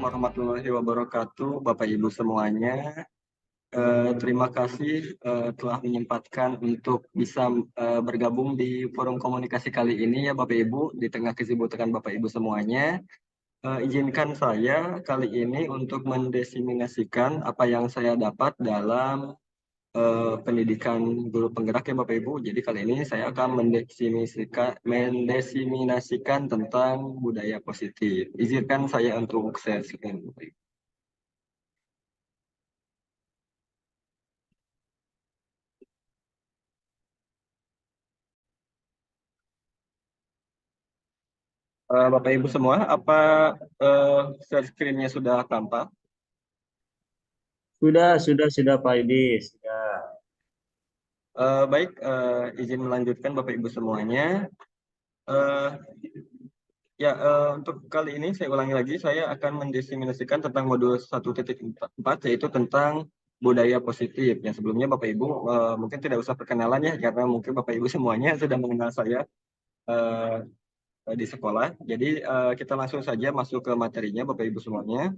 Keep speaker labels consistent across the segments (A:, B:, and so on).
A: warahmatullahi wabarakatuh, Bapak Ibu semuanya. Terima kasih telah menyempatkan untuk bisa bergabung di forum komunikasi kali ini ya Bapak Ibu, di tengah kesibukan Bapak Ibu semuanya. Izinkan saya kali ini untuk mendesimasikan apa yang saya dapat dalam pendidikan guru penggerak ya Bapak Ibu. Jadi kali ini saya akan mendesimasikan tentang budaya positif. Izinkan saya untuk share screen, Bapak Ibu. Bapak Ibu semua, apa share screen-nya sudah tampak?
B: Sudah Pak Idis. Ya.
A: Baik, izin melanjutkan Bapak Ibu semuanya. Eh, Ya, untuk kali ini saya ulangi lagi, saya akan mendefinisikan tentang modul 1.4, yaitu tentang budaya positif. Yang sebelumnya Bapak Ibu mungkin tidak usah perkenalan ya, karena mungkin Bapak Ibu semuanya sudah mengenal saya eh, di sekolah. Jadi kita langsung saja masuk ke materinya Bapak Ibu semuanya.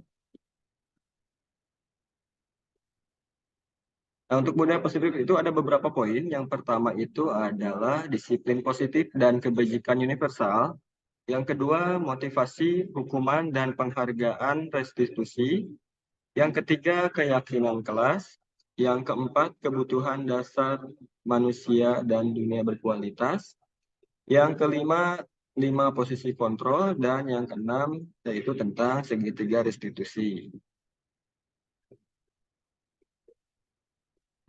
A: Nah, untuk budaya positif itu ada beberapa poin. Yang pertama itu adalah disiplin positif dan kebajikan universal. Yang kedua, motivasi, hukuman, dan penghargaan restitusi. Yang ketiga, keyakinan kelas. Yang keempat, kebutuhan dasar manusia dan dunia berkualitas. Yang kelima, 5 posisi kontrol. Dan yang keenam, yaitu tentang segitiga restitusi.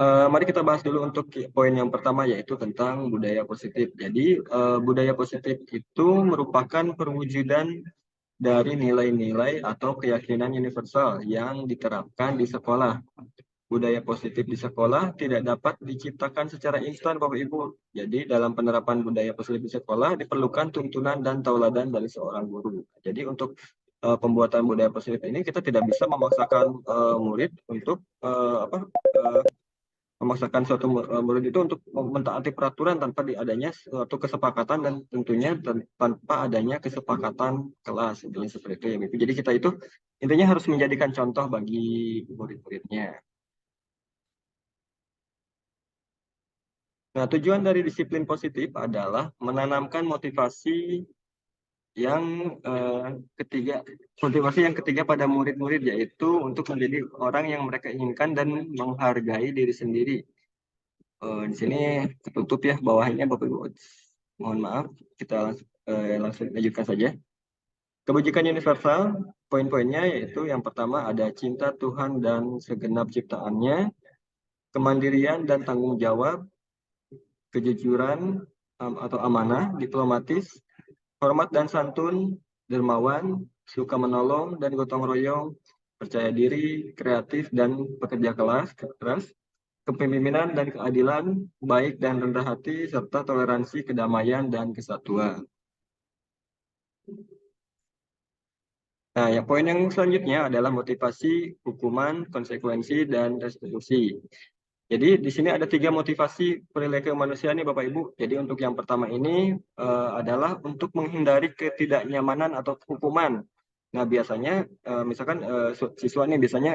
A: Mari kita bahas dulu untuk poin yang pertama, yaitu tentang budaya positif. Jadi, budaya positif itu merupakan perwujudan dari nilai-nilai atau keyakinan universal yang diterapkan di sekolah. Budaya positif di sekolah tidak dapat diciptakan secara instan, Bapak Ibu. Jadi, dalam penerapan budaya positif di sekolah diperlukan tuntunan dan tauladan dari seorang guru. Jadi, untuk pembuatan budaya positif ini kita tidak bisa memaksakan murid untuk memaksakan suatu murid itu untuk mentaati peraturan tanpa adanya suatu kesepakatan dan tentunya tanpa adanya kesepakatan kelas, intinya seperti itu ya Bapak. Jadi kita itu intinya harus menjadikan contoh bagi murid-muridnya. Nah, tujuan dari disiplin positif adalah menanamkan yang eh, motivasi yang ketiga pada murid-murid, yaitu untuk menjadi orang yang mereka inginkan dan menghargai diri sendiri. Di sini tertutup ya bawahnya Bapak Ibu. Mohon maaf, kita langsung lanjutkan saja. Kebajikan universal, poin-poinnya yaitu yang pertama ada cinta Tuhan dan segenap ciptaannya, kemandirian dan tanggung jawab, kejujuran atau amanah, diplomatis, hormat dan santun, dermawan, suka menolong dan gotong royong, percaya diri, kreatif dan pekerja keras, kepemimpinan dan keadilan, baik dan rendah hati, serta toleransi, kedamaian, dan kesatuan. Nah, ya, poin yang selanjutnya adalah motivasi, hukuman, konsekuensi, dan restitusi. Jadi di sini ada 3 motivasi perilaku manusia nih Bapak Ibu. Jadi untuk yang pertama ini adalah untuk menghindari ketidaknyamanan atau hukuman. Nah biasanya misalkan siswa nih biasanya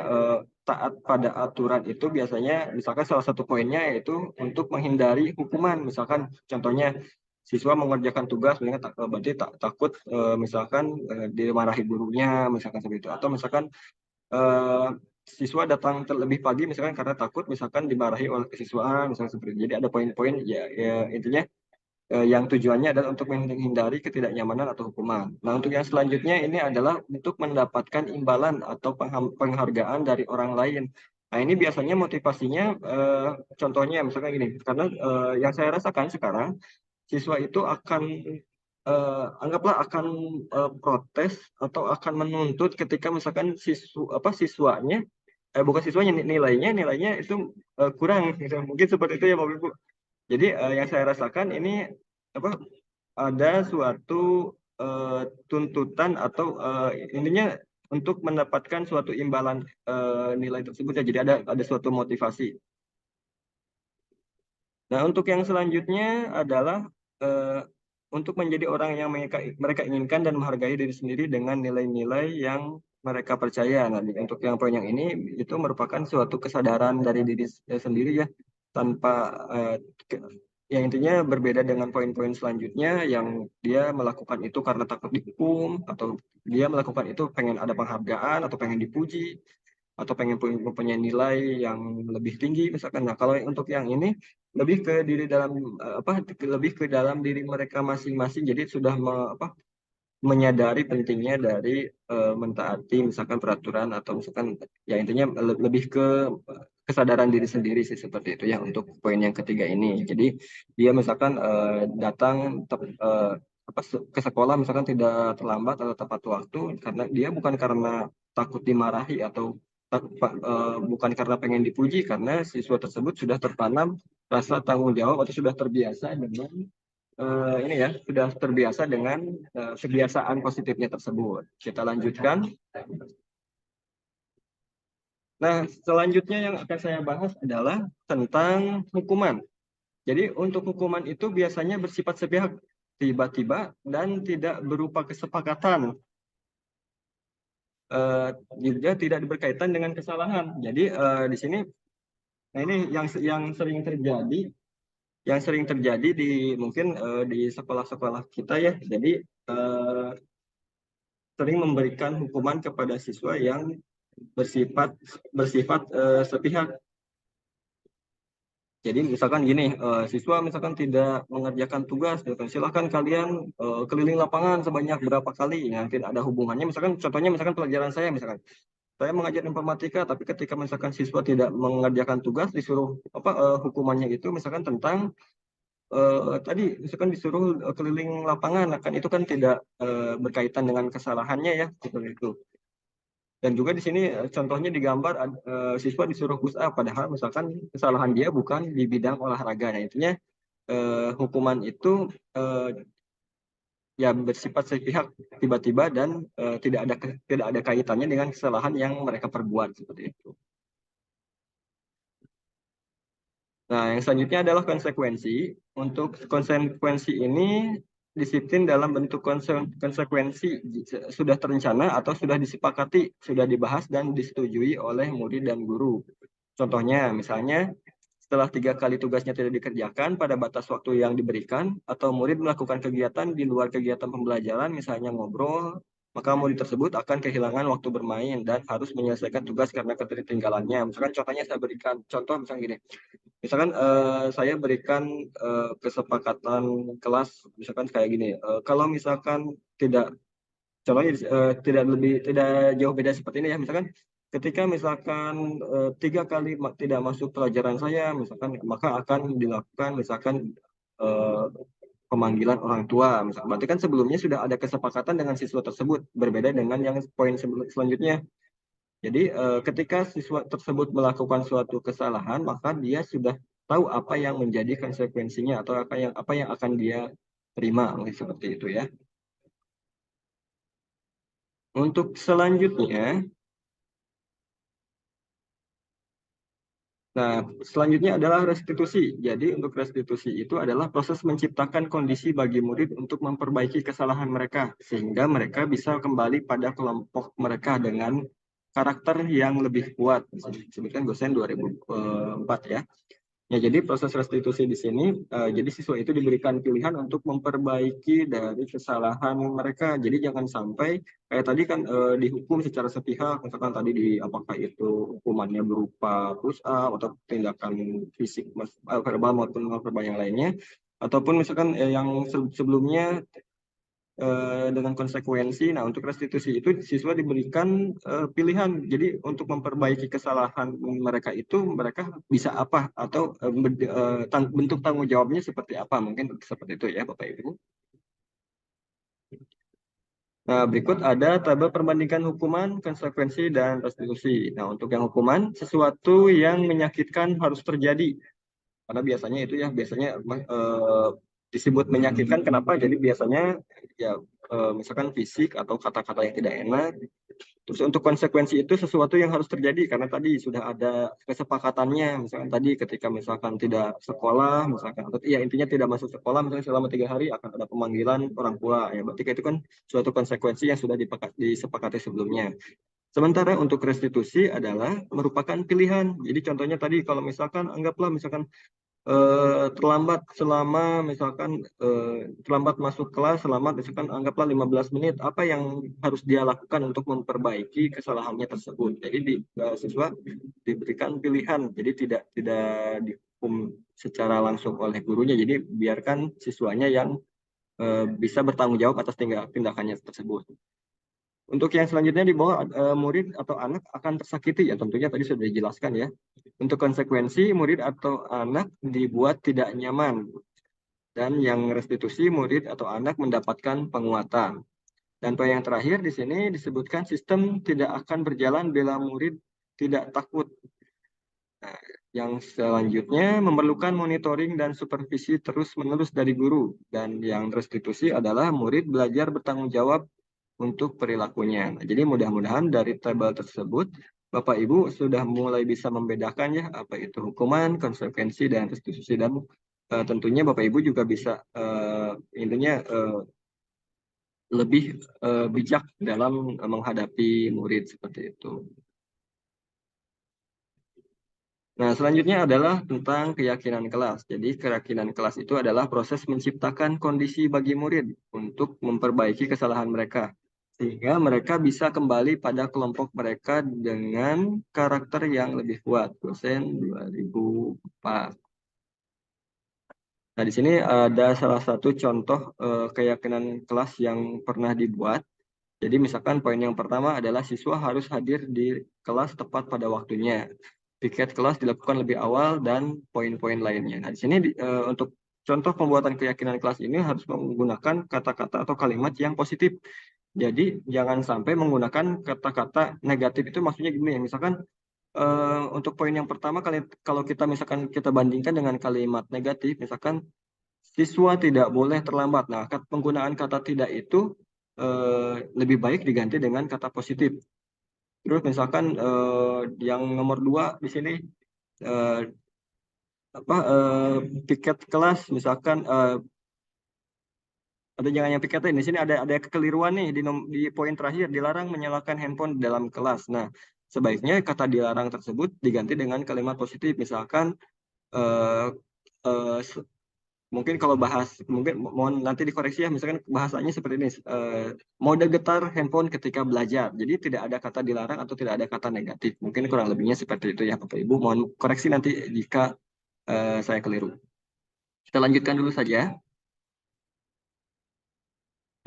A: taat pada aturan itu biasanya misalkan salah satu poinnya yaitu untuk menghindari hukuman. Misalkan contohnya siswa mengerjakan tugas, berarti takut misalkan dimarahi gurunya, misalkan seperti itu. Atau misalkan eh, siswa datang terlebih pagi misalkan karena takut misalkan dimarahi oleh kesiswaan misalkan seperti itu. Jadi ada poin-poin ya intinya yang tujuannya adalah untuk menghindari ketidaknyamanan atau hukuman. Nah, untuk yang selanjutnya ini adalah untuk mendapatkan imbalan atau penghargaan dari orang lain. Nah, ini biasanya motivasinya contohnya misalkan gini, karena yang saya rasakan sekarang siswa itu akan anggaplah akan protes atau akan menuntut ketika misalkan siswanya bukan siswanya nilainya itu kurang gitu. Mungkin seperti itu ya Bapak Ibu. Jadi yang saya rasakan ini apa ada suatu tuntutan atau intinya untuk mendapatkan suatu imbalan nilai tersebut ya. Jadi ada suatu motivasi. Nah, untuk yang selanjutnya adalah untuk menjadi orang yang mereka inginkan dan menghargai diri sendiri dengan nilai-nilai yang mereka percaya. Nah, untuk yang poin yang ini itu merupakan suatu kesadaran dari diri sendiri ya, tanpa yang intinya berbeda dengan poin-poin selanjutnya yang dia melakukan itu karena takut dihukum, atau dia melakukan itu pengen ada penghargaan atau pengen dipuji atau pengen punya nilai yang lebih tinggi misalkan. Nah, kalau untuk yang ini lebih ke diri dalam lebih ke dalam diri mereka masing-masing. Jadi sudah menyadari pentingnya dari mentaati misalkan peraturan atau misalkan ya intinya lebih ke kesadaran diri sendiri sih, seperti itu ya untuk poin yang ketiga ini. Jadi dia misalkan datang ke sekolah misalkan tidak terlambat atau tepat waktu karena dia bukan karena takut dimarahi atau bukan karena pengen dipuji, karena siswa tersebut sudah tertanam rasa tanggung jawab atau sudah terbiasa dengan ini ya, sudah terbiasa dengan kebiasaan positifnya tersebut. Kita lanjutkan. Nah, selanjutnya yang akan saya bahas adalah tentang hukuman. Jadi untuk hukuman itu biasanya bersifat sepihak, tiba-tiba dan tidak berupa kesepakatan. Eh, Juga tidak berkaitan dengan kesalahan. Jadi di sini, nah ini yang sering terjadi, di mungkin di sekolah-sekolah kita ya. Jadi eh, sering memberikan hukuman kepada siswa yang bersifat bersifat sepihak. Jadi misalkan gini, siswa misalkan tidak mengerjakan tugas, gitu, silakan kalian keliling lapangan sebanyak berapa kali. Nanti ada hubungannya, misalkan contohnya misalkan pelajaran saya, saya mengajar informatika, tapi ketika misalkan siswa tidak mengerjakan tugas, disuruh hukumannya itu misalkan tentang tadi misalkan disuruh keliling lapangan, nah, kan itu kan tidak berkaitan dengan kesalahannya ya, seperti itu. Dan juga di sini contohnya digambar siswa disuruh push up, padahal misalkan kesalahan dia bukan di bidang olahraga. Nah, intinya hukuman itu eh, ya bersifat sepihak, tiba-tiba dan tidak ada kaitannya dengan kesalahan yang mereka perbuat, seperti itu. Nah, yang selanjutnya adalah konsekuensi. Untuk konsekuensi ini disiplin dalam bentuk konsekuensi sudah terencana atau sudah disepakati, sudah dibahas dan disetujui oleh murid dan guru. Contohnya, misalnya setelah 3 kali tugasnya tidak dikerjakan pada batas waktu yang diberikan, atau murid melakukan kegiatan di luar kegiatan pembelajaran, misalnya ngobrol, maka murid tersebut akan kehilangan waktu bermain dan harus menyelesaikan tugas karena ketertinggalannya. Misalkan contohnya saya berikan contoh misalnya gini. Misalkan saya berikan kesepakatan kelas, misalkan kayak gini. Kalau misalkan tidak, contohnya tidak jauh beda seperti ini ya. Misalkan ketika misalkan 3 kali tidak masuk pelajaran saya, misalkan maka akan dilakukan misalkan eh, pemanggilan orang tua. Misalkan berarti kan sebelumnya sudah ada kesepakatan dengan siswa tersebut, berbeda dengan yang poin selanjutnya. Jadi ketika siswa tersebut melakukan suatu kesalahan, maka dia sudah tahu apa yang menjadi konsekuensinya atau apa yang akan dia terima, mungkin seperti itu ya. Untuk selanjutnya, nah selanjutnya adalah restitusi. Jadi untuk restitusi itu adalah proses menciptakan kondisi bagi murid untuk memperbaiki kesalahan mereka sehingga mereka bisa kembali pada kelompok mereka dengan karakter yang lebih kuat. Bisa disebutkan Gosen 2004 ya. Ya, jadi proses restitusi di sini, jadi siswa itu diberikan pilihan untuk memperbaiki dari kesalahan mereka. Jadi jangan sampai kayak tadi kan dihukum secara sepihak, misalkan tadi apakah itu hukumannya berupa push up atau tindakan fisik, verbal maupun non verbal yang lainnya, ataupun misalkan yang sebelumnya dengan konsekuensi. Nah, untuk restitusi itu siswa diberikan pilihan. Jadi untuk memperbaiki kesalahan mereka itu mereka bisa apa atau bentuk tanggung jawabnya seperti apa? Mungkin seperti itu ya, Bapak Ibu. Nah, berikut ada tabel perbandingan hukuman, konsekuensi, dan restitusi. Nah, untuk yang hukuman, sesuatu yang menyakitkan harus terjadi. Karena biasanya itu ya, biasanya disebut menyakitkan. Kenapa? Jadi biasanya ya misalkan fisik atau kata-kata yang tidak enak. Terus untuk konsekuensi itu sesuatu yang harus terjadi karena tadi sudah ada kesepakatannya. Misalkan tadi ketika misalkan tidak sekolah, misalkan atau ya intinya tidak masuk sekolah, misalkan selama 3 hari akan ada pemanggilan orang tua. Ya berarti itu kan suatu konsekuensi yang sudah disepakati sebelumnya. Sementara untuk restitusi adalah merupakan pilihan. Jadi contohnya tadi kalau misalkan anggaplah misalkan terlambat selama misalkan terlambat masuk kelas selama misalkan anggaplah 15 menit, apa yang harus dia lakukan untuk memperbaiki kesalahannya tersebut. Jadi siswa diberikan pilihan, jadi tidak dihukum secara langsung oleh gurunya, jadi biarkan siswanya yang bisa bertanggung jawab atas tindakannya tersebut. Untuk yang selanjutnya di bawah murid atau anak akan tersakiti, ya tentunya tadi sudah dijelaskan ya. Untuk konsekuensi murid atau anak dibuat tidak nyaman, dan yang restitusi murid atau anak mendapatkan penguatan. Dan poin yang terakhir di sini disebutkan sistem tidak akan berjalan bila murid tidak takut. Nah, yang selanjutnya memerlukan monitoring dan supervisi terus-menerus dari guru, dan yang restitusi adalah murid belajar bertanggung jawab untuk perilakunya. Nah, jadi mudah-mudahan dari tabel tersebut Bapak Ibu sudah mulai bisa membedakan ya apa itu hukuman, konsekuensi, dan restitusi, dan tentunya Bapak Ibu juga bisa intinya lebih bijak dalam menghadapi murid seperti itu. Nah, selanjutnya adalah tentang keyakinan kelas. Jadi, keyakinan kelas itu adalah proses menciptakan kondisi bagi murid untuk memperbaiki kesalahan mereka, sehingga mereka bisa kembali pada kelompok mereka dengan karakter yang lebih kuat. Dosen 2004. Nah, di sini ada salah satu contoh keyakinan kelas yang pernah dibuat. Jadi, misalkan poin yang pertama adalah siswa harus hadir di kelas tepat pada waktunya. Piket kelas dilakukan lebih awal, dan poin-poin lainnya. Nah, di sini untuk contoh pembuatan keyakinan kelas ini harus menggunakan kata-kata atau kalimat yang positif. Jadi jangan sampai menggunakan kata-kata negatif. Itu maksudnya gini ya, misalkan untuk poin yang pertama kalau kita misalkan kita bandingkan dengan kalimat negatif, misalkan siswa tidak boleh terlambat. Nah, penggunaan kata tidak itu lebih baik diganti dengan kata positif. Terus misalkan yang nomor 2 di sini eh, piket kelas, misalkan ada jangan yang piketin. Di sini ada kekeliruan nih di poin terakhir, dilarang menyalakan handphone di dalam kelas. Nah, sebaiknya kata dilarang tersebut diganti dengan kalimat positif, misalkan eh, eh, mungkin kalau mungkin mohon nanti dikoreksi ya, misalkan bahasanya seperti ini, mode getar handphone ketika belajar. Jadi tidak ada kata dilarang atau tidak ada kata negatif. Mungkin kurang lebihnya seperti itu ya Bapak Ibu. Mohon koreksi nanti jika saya keliru. Kita lanjutkan dulu saja.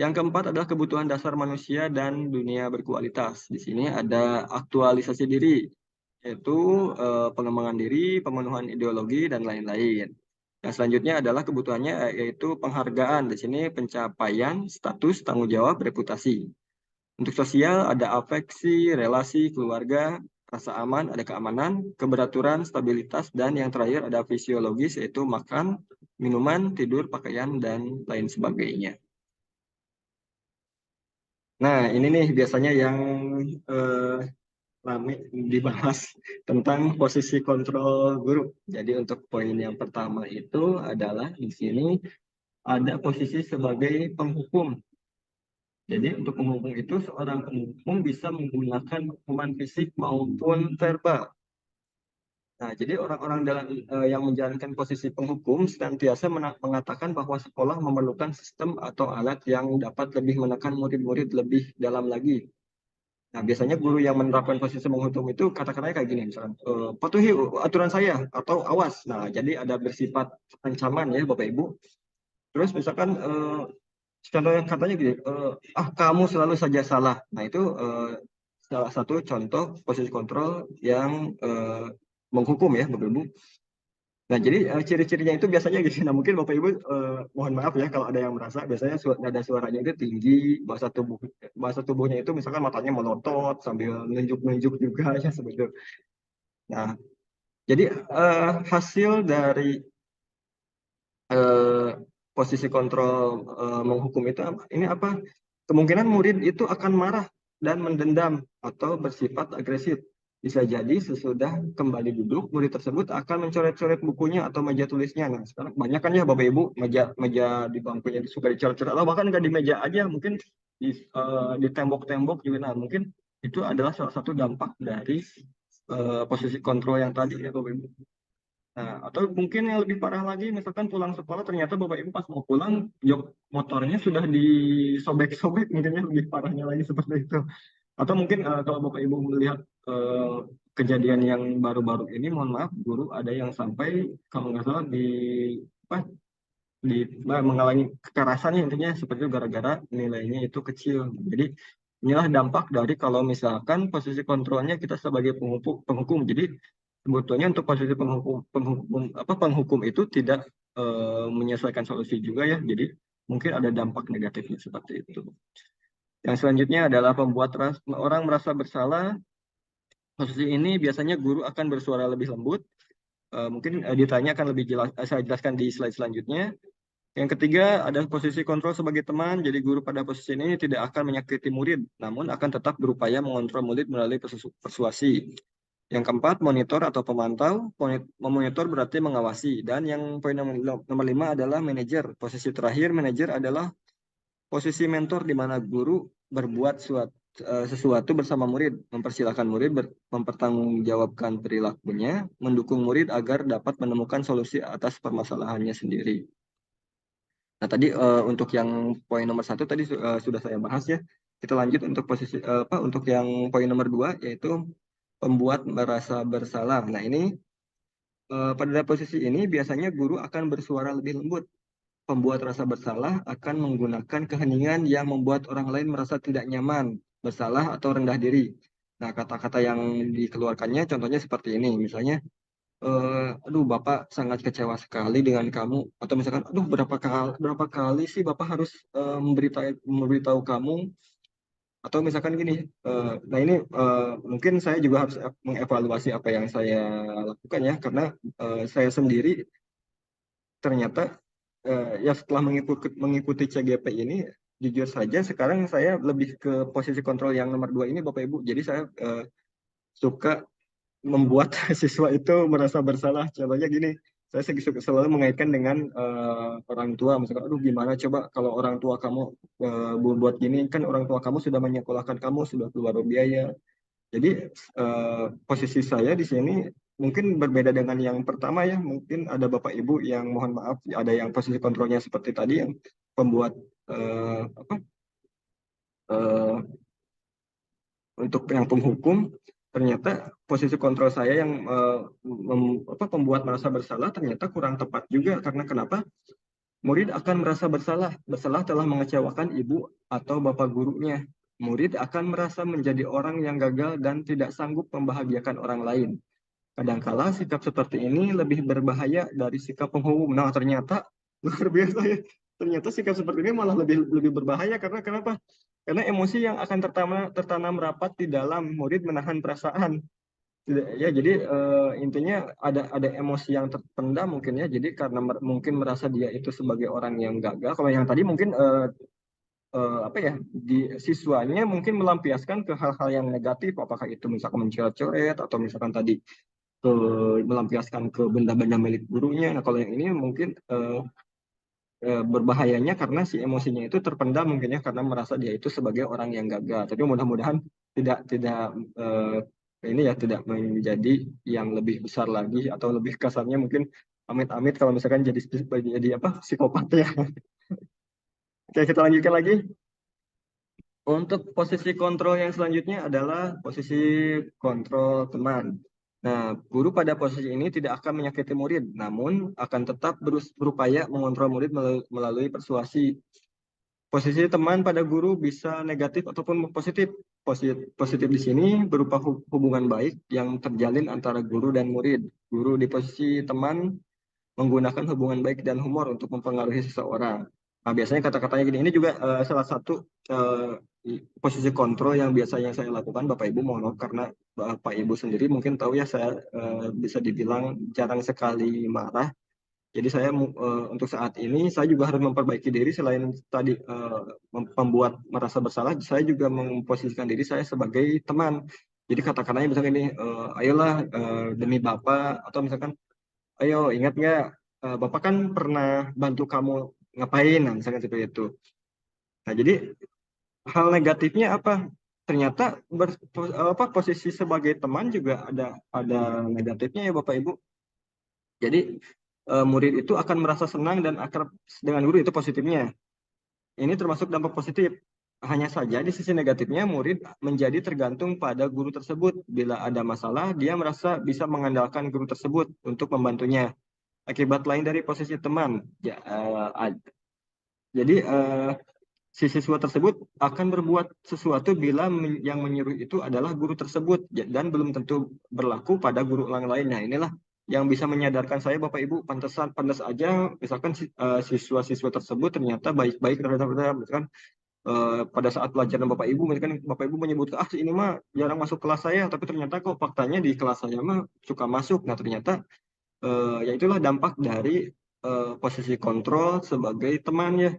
A: Yang keempat adalah kebutuhan dasar manusia dan dunia berkualitas. Di sini ada aktualisasi diri, yaitu pengembangan diri, pemenuhan ideologi, dan lain-lain. Yang selanjutnya adalah kebutuhannya yaitu penghargaan. Di sini pencapaian, status, tanggung jawab, reputasi. Untuk sosial ada afeksi, relasi, keluarga, rasa aman, ada keamanan, keberaturan, stabilitas, dan yang terakhir ada fisiologis, yaitu makan, minuman, tidur, pakaian, dan lain sebagainya. Nah, ini nih biasanya yang rame dibahas tentang posisi kontrol guru. Jadi untuk poin yang pertama itu adalah di sini ada posisi sebagai penghukum. Jadi untuk penghukum itu seorang penghukum bisa menggunakan hukuman fisik maupun verbal. Nah, jadi orang-orang yang menjalankan posisi penghukum senantiasa mengatakan bahwa sekolah memerlukan sistem atau alat yang dapat lebih menekan murid-murid lebih dalam lagi. Nah, biasanya guru yang menerapkan posisi menghukum itu kata-katanya kayak gini, misalkan, patuhi aturan saya atau awas. Nah, jadi ada bersifat ancaman ya, Bapak Ibu. Terus misalkan contoh yang katanya gini, kamu selalu saja salah. Nah, itu salah satu contoh posisi kontrol yang menghukum ya, Bapak Ibu. Nah, jadi ciri-cirinya itu biasanya gitu. Nah, mungkin Bapak Ibu mohon maaf ya kalau ada yang merasa biasanya nada suaranya itu tinggi, bahasa tubuhnya itu misalkan matanya melotot sambil nunjuk-nunjuk juga ya sebetulnya. Nah, jadi hasil dari eh, posisi kontrol menghukum itu ini apa? Kemungkinan murid itu akan marah dan mendendam atau bersifat agresif. Bisa jadi sesudah kembali duduk, murid tersebut akan mencoret-coret bukunya atau meja tulisnya. Nah, sekarang banyak kan ya Bapak Ibu, meja di bangkunya suka dicoret-coret, atau bahkan nggak di meja aja, mungkin di tembok-tembok juga. Nah, mungkin Itu adalah salah satu dampak dari posisi kontrol yang tadi ya Bapak Ibu. Nah, atau mungkin yang lebih parah lagi, misalkan pulang sekolah ternyata Bapak Ibu pas mau pulang, jok motornya sudah disobek-sobek, mungkin ya lebih parahnya lagi seperti itu. Atau mungkin kalau Bapak Ibu melihat kejadian yang baru-baru ini, mohon maaf, guru ada yang sampai kalau nggak salah apa, mengalami kekerasan ya, intinya seperti itu gara-gara nilainya itu kecil. Jadi inilah dampak dari kalau misalkan posisi kontrolnya kita sebagai penghukum. Jadi sebetulnya untuk posisi penghukum itu tidak menyelesaikan solusi juga ya. Jadi mungkin ada dampak negatifnya seperti itu. Yang selanjutnya adalah membuat orang merasa bersalah. Posisi ini biasanya guru akan bersuara lebih lembut. Mungkin ditanya akan lebih jelas, saya jelaskan di slide selanjutnya. Yang ketiga ada posisi kontrol sebagai teman. Jadi guru pada posisi ini tidak akan menyakiti murid, namun akan tetap berupaya mengontrol murid melalui persuasi. Yang keempat, monitor atau pemantau. Memonitor berarti mengawasi. Dan yang poin nomor 5 adalah manajer. Posisi terakhir, manajer adalah posisi mentor di mana guru berbuat sesuatu bersama murid, mempersilahkan murid mempertanggungjawabkan perilakunya, mendukung murid agar dapat menemukan solusi atas permasalahannya sendiri. Nah, tadi untuk yang poin nomor 1 tadi sudah saya bahas ya. Kita lanjut untuk posisi untuk yang poin nomor 2 yaitu pembuat merasa bersalah. Nah, ini pada posisi ini biasanya guru akan bersuara lebih lembut. Pembuat rasa bersalah akan menggunakan keheningan yang membuat orang lain merasa tidak nyaman, bersalah atau rendah diri. Nah, kata-kata yang dikeluarkannya contohnya seperti ini. Misalnya, aduh Bapak sangat kecewa sekali dengan kamu, atau misalkan aduh berapa kali sih Bapak harus memberitahu kamu, atau misalkan gini, nah ini mungkin saya juga harus mengevaluasi apa yang saya lakukan ya, karena saya sendiri ternyata ya setelah mengikuti CGP ini, jujur saja sekarang saya lebih ke posisi kontrol yang nomor 2 ini Bapak Ibu. Jadi saya suka membuat siswa itu merasa bersalah. Contohnya gini, saya selalu mengaitkan dengan orang tua. Misalkan, aduh gimana coba kalau orang tua kamu buat gini, kan orang tua kamu sudah menyekolahkan kamu, sudah keluar biaya. Jadi posisi saya di sini mungkin berbeda dengan yang pertama ya. Mungkin ada Bapak Ibu yang mohon maaf, ada yang posisi kontrolnya seperti tadi, yang pembuat apa untuk yang penghukum, ternyata posisi kontrol saya yang pembuat merasa bersalah ternyata kurang tepat juga. Karena kenapa? Murid akan merasa bersalah telah mengecewakan ibu atau bapak gurunya. Murid akan merasa menjadi orang yang gagal dan tidak sanggup membahagiakan orang lain. Kadangkala sikap seperti ini lebih berbahaya dari sikap penghukum. Nah, ternyata luar biasa ya. Ternyata sikap seperti ini malah lebih lebih berbahaya karena kenapa? Karena emosi yang akan tertanam rapat di dalam murid menahan perasaan. Ya, jadi intinya ada emosi yang terpendam mungkin ya. Jadi karena mungkin merasa dia itu sebagai orang yang gagal. Kalau yang tadi mungkin apa ya, di siswanya mungkin melampiaskan ke hal-hal yang negatif, apakah itu misalkan mencoret-coret atau misalkan tadi ke melampiaskan ke benda-benda milik gurunya. Nah, kalau yang ini mungkin berbahayanya karena si emosinya itu terpendam mungkin ya, karena merasa dia itu sebagai orang yang gagal. Tapi mudah-mudahan tidak eh, ini ya, tidak menjadi yang lebih besar lagi, atau lebih kasarnya mungkin amit-amit kalau misalkan jadi apa, psikopat ya. Oke, kita lanjutkan lagi. Untuk posisi kontrol yang selanjutnya adalah posisi kontrol teman. Nah, guru pada posisi ini tidak akan menyakiti murid, namun akan tetap berupaya mengontrol murid melalui persuasi. Posisi teman pada guru bisa negatif ataupun positif. Positif di sini berupa hubungan baik yang terjalin antara guru dan murid. Guru di posisi teman menggunakan hubungan baik dan humor untuk mempengaruhi seseorang. Nah, biasanya kata-katanya gini, ini juga salah satu posisi kontrol yang biasanya saya lakukan, Bapak Ibu. Mohon maaf karena Bapak Ibu sendiri mungkin tahu ya, saya bisa dibilang jarang sekali marah. Jadi saya untuk saat ini saya juga harus memperbaiki diri, selain tadi membuat merasa bersalah, saya juga memposisikan diri saya sebagai teman. Jadi kata-katanya misalnya ini, ayolah demi Bapak, atau misalkan ayo ingat nggak, Bapak kan pernah bantu kamu ngapain, nah misalkan seperti itu. Nah, jadi hal negatifnya apa? ternyata posisi sebagai teman juga ada negatifnya ya Bapak Ibu. Jadi murid itu akan merasa senang dan akrab dengan guru, itu positifnya. Ini termasuk dampak positif. Hanya saja di sisi negatifnya murid menjadi tergantung pada guru tersebut. Bila ada masalah, dia merasa bisa mengandalkan guru tersebut untuk membantunya. Akibat lain dari posisi teman, jadi si siswa tersebut akan berbuat sesuatu bila yang menyuruh itu adalah guru tersebut, dan belum tentu berlaku pada guru yang lainnya. Inilah yang bisa menyadarkan saya, Bapak Ibu, pantas aja misalkan siswa-siswa tersebut ternyata baik-baik terhadap misalkan pada saat pelajaran Bapak Ibu, misalkan Bapak Ibu menyebut, ini mah jarang masuk kelas saya, tapi ternyata kok faktanya di kelas saya mah suka masuk. Nah ternyata ya itulah dampak dari posisi kontrol sebagai teman ya.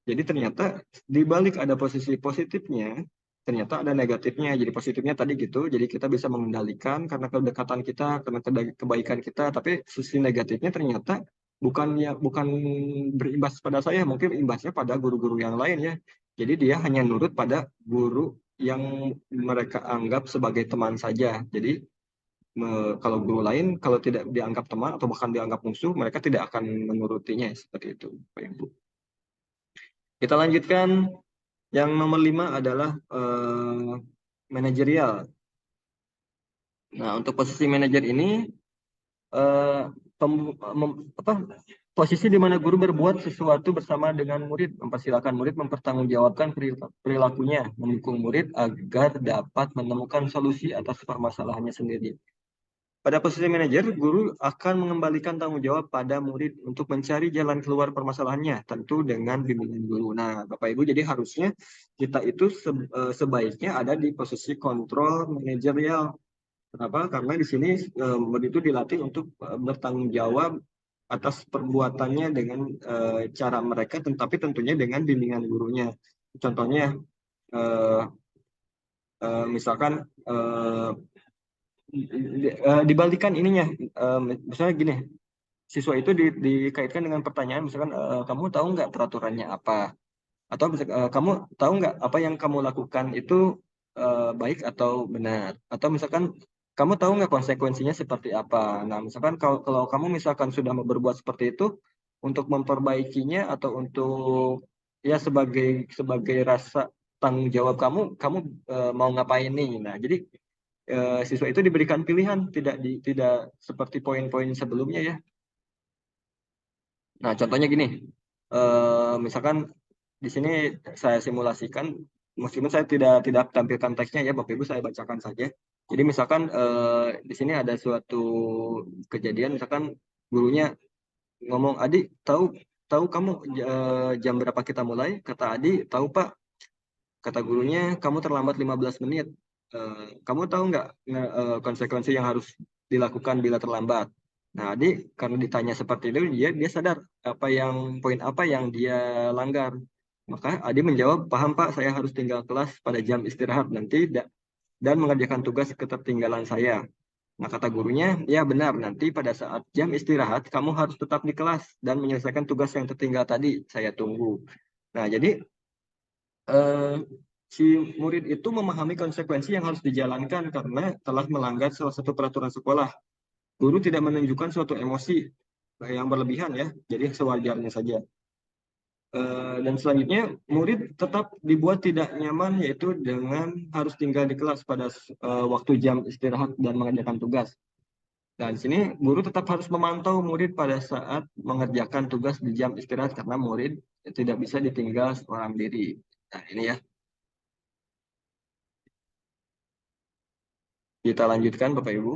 A: Jadi ternyata di balik ada posisi positifnya, ternyata ada negatifnya. Jadi positifnya tadi gitu, jadi kita bisa mengendalikan karena kedekatan kita, karena kebaikan kita. Tapi sisi negatifnya ternyata bukan berimbas pada saya, mungkin imbasnya pada guru-guru yang lain ya. Jadi dia hanya nurut pada guru yang mereka anggap sebagai teman saja. Jadi kalau guru lain, kalau tidak dianggap teman atau bahkan dianggap musuh, mereka tidak akan menurutinya seperti itu, Pak Ibu. Kita lanjutkan. Yang nomor 5 adalah manajerial. Nah, untuk posisi manajer ini eh, posisi di mana guru berbuat sesuatu bersama dengan murid, mempersilahkan murid mempertanggungjawabkan perilakunya, mendukung murid agar dapat menemukan solusi atas permasalahannya sendiri. Pada posisi manajer, guru akan mengembalikan tanggung jawab pada murid untuk mencari jalan keluar permasalahannya, tentu dengan bimbingan guru. Nah, Bapak Ibu, jadi harusnya kita itu sebaiknya ada di posisi kontrol manajerial. Kenapa? Karena di sini murid itu dilatih untuk bertanggung jawab atas perbuatannya dengan cara mereka, tetapi tentunya dengan bimbingan gurunya. Contohnya, eh, misalkan dibalikan ininya, misalnya gini, siswa itu dikaitkan dengan pertanyaan, misalkan kamu tahu nggak peraturannya apa, atau kamu tahu nggak apa yang kamu lakukan itu baik atau benar, atau misalkan kamu tahu nggak konsekuensinya seperti apa. Nah misalkan kalau kamu misalkan sudah berbuat seperti itu, untuk memperbaikinya atau untuk ya sebagai rasa tanggung jawab kamu mau ngapain nih. Nah jadi siswa itu diberikan pilihan, tidak seperti poin-poin sebelumnya ya. Nah, contohnya gini, misalkan di sini saya simulasikan, meskipun saya tidak tampilkan teksnya ya, Bapak Ibu, saya bacakan saja. Jadi misalkan di sini ada suatu kejadian, misalkan gurunya ngomong, Adi, tahu tahu kamu jam berapa kita mulai? Kata Adi, tahu Pak. Kata gurunya, kamu terlambat 15 menit. Kamu tahu nggak konsekuensi yang harus dilakukan bila terlambat? Nah, Adi karena ditanya seperti itu, dia sadar poin apa yang dia langgar. Maka Adi menjawab, paham Pak, saya harus tinggal kelas pada jam istirahat nanti dan mengerjakan tugas ketertinggalan saya. Nah, kata gurunya, ya benar, nanti pada saat jam istirahat, kamu harus tetap di kelas dan menyelesaikan tugas yang tertinggal tadi. Saya tunggu. Nah, jadi eh, si murid itu memahami konsekuensi yang harus dijalankan karena telah melanggar salah satu peraturan sekolah. Guru tidak menunjukkan suatu emosi yang berlebihan ya, jadi sewajarnya saja. Dan selanjutnya murid tetap dibuat tidak nyaman yaitu dengan harus tinggal di kelas pada waktu jam istirahat dan mengerjakan tugas. Dan di sini guru tetap harus memantau murid pada saat mengerjakan tugas di jam istirahat karena murid tidak bisa ditinggal seorang diri. Nah, ini ya. Kita lanjutkan Bapak Ibu.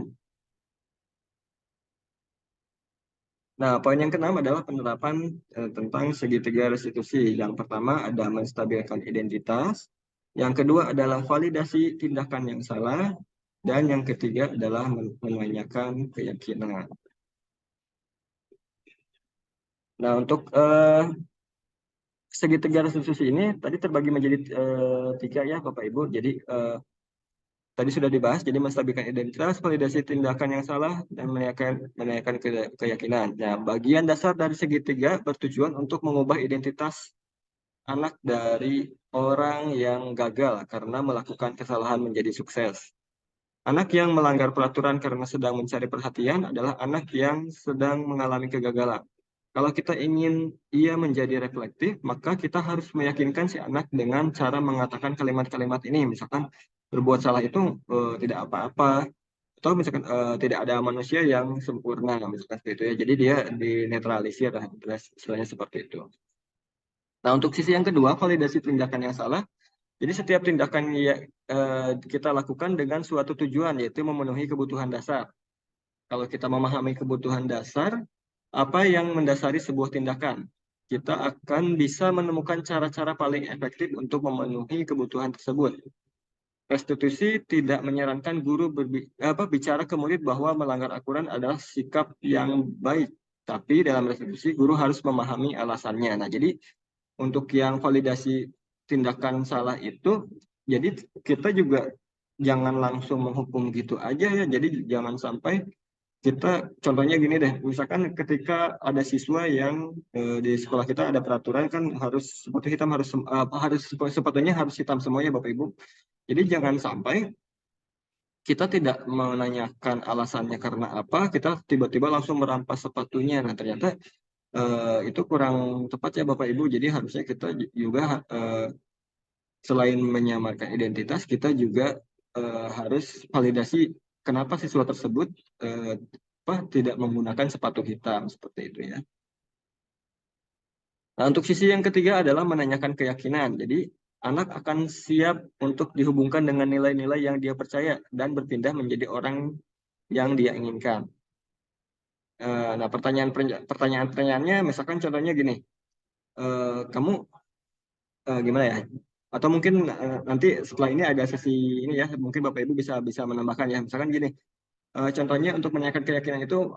A: Nah, poin yang keenam adalah penerapan tentang segitiga restitusi. Yang pertama ada menstabilkan identitas, yang kedua adalah validasi tindakan yang salah, dan yang ketiga adalah menanyakan keyakinan. Nah, untuk segitiga restitusi ini tadi terbagi menjadi tiga ya Bapak Ibu. Jadi tadi sudah dibahas, jadi menstabilkan identitas, validasi tindakan yang salah, dan menanyakan keyakinan. Nah, bagian dasar dari segitiga bertujuan untuk mengubah identitas anak dari orang yang gagal karena melakukan kesalahan menjadi sukses. Anak yang melanggar peraturan karena sedang mencari perhatian adalah anak yang sedang mengalami kegagalan. Kalau kita ingin ia menjadi reflektif, maka kita harus meyakinkan si anak dengan cara mengatakan kalimat-kalimat ini. Misalkan berbuat salah itu tidak apa-apa, atau misalkan tidak ada manusia yang sempurna, misalkan seperti itu ya. Jadi dia dinetralisir, lah, istilahnya seperti itu. Nah, untuk sisi yang kedua, validasi tindakan yang salah. Jadi setiap tindakan kita lakukan dengan suatu tujuan, yaitu memenuhi kebutuhan dasar. Kalau kita memahami kebutuhan dasar, apa yang mendasari sebuah tindakan, kita akan bisa menemukan cara-cara paling efektif untuk memenuhi kebutuhan tersebut. Restitusi tidak menyarankan guru bicara ke murid bahwa melanggar aturan adalah sikap yang baik. Tapi dalam restitusi, guru harus memahami alasannya. Nah, jadi untuk yang validasi tindakan salah itu, jadi kita juga jangan langsung menghukum gitu aja ya. Jadi jangan sampai kita, contohnya gini deh, misalkan ketika ada siswa yang di sekolah kita ada peraturan kan harus sepatu hitam harus sepatunya harus hitam semuanya Bapak Ibu. Jadi jangan sampai kita tidak menanyakan alasannya karena apa, kita tiba-tiba langsung merampas sepatunya. Nah, ternyata itu kurang tepat ya Bapak Ibu. Jadi harusnya kita juga selain menyamarkan identitas, kita juga harus validasi kenapa siswa tersebut tidak menggunakan sepatu hitam seperti itu ya. Nah, untuk sisi yang ketiga adalah menanyakan keyakinan. Jadi anak akan siap untuk dihubungkan dengan nilai-nilai yang dia percaya dan berpindah menjadi orang yang dia inginkan. Nah, pertanyaan-pertanyaannya misalkan contohnya gini, kamu gimana ya? Atau mungkin nanti setelah ini ada sesi ini ya, mungkin Bapak Ibu bisa bisa menambahkan ya. Misalkan gini, contohnya untuk menanyakan keyakinan itu,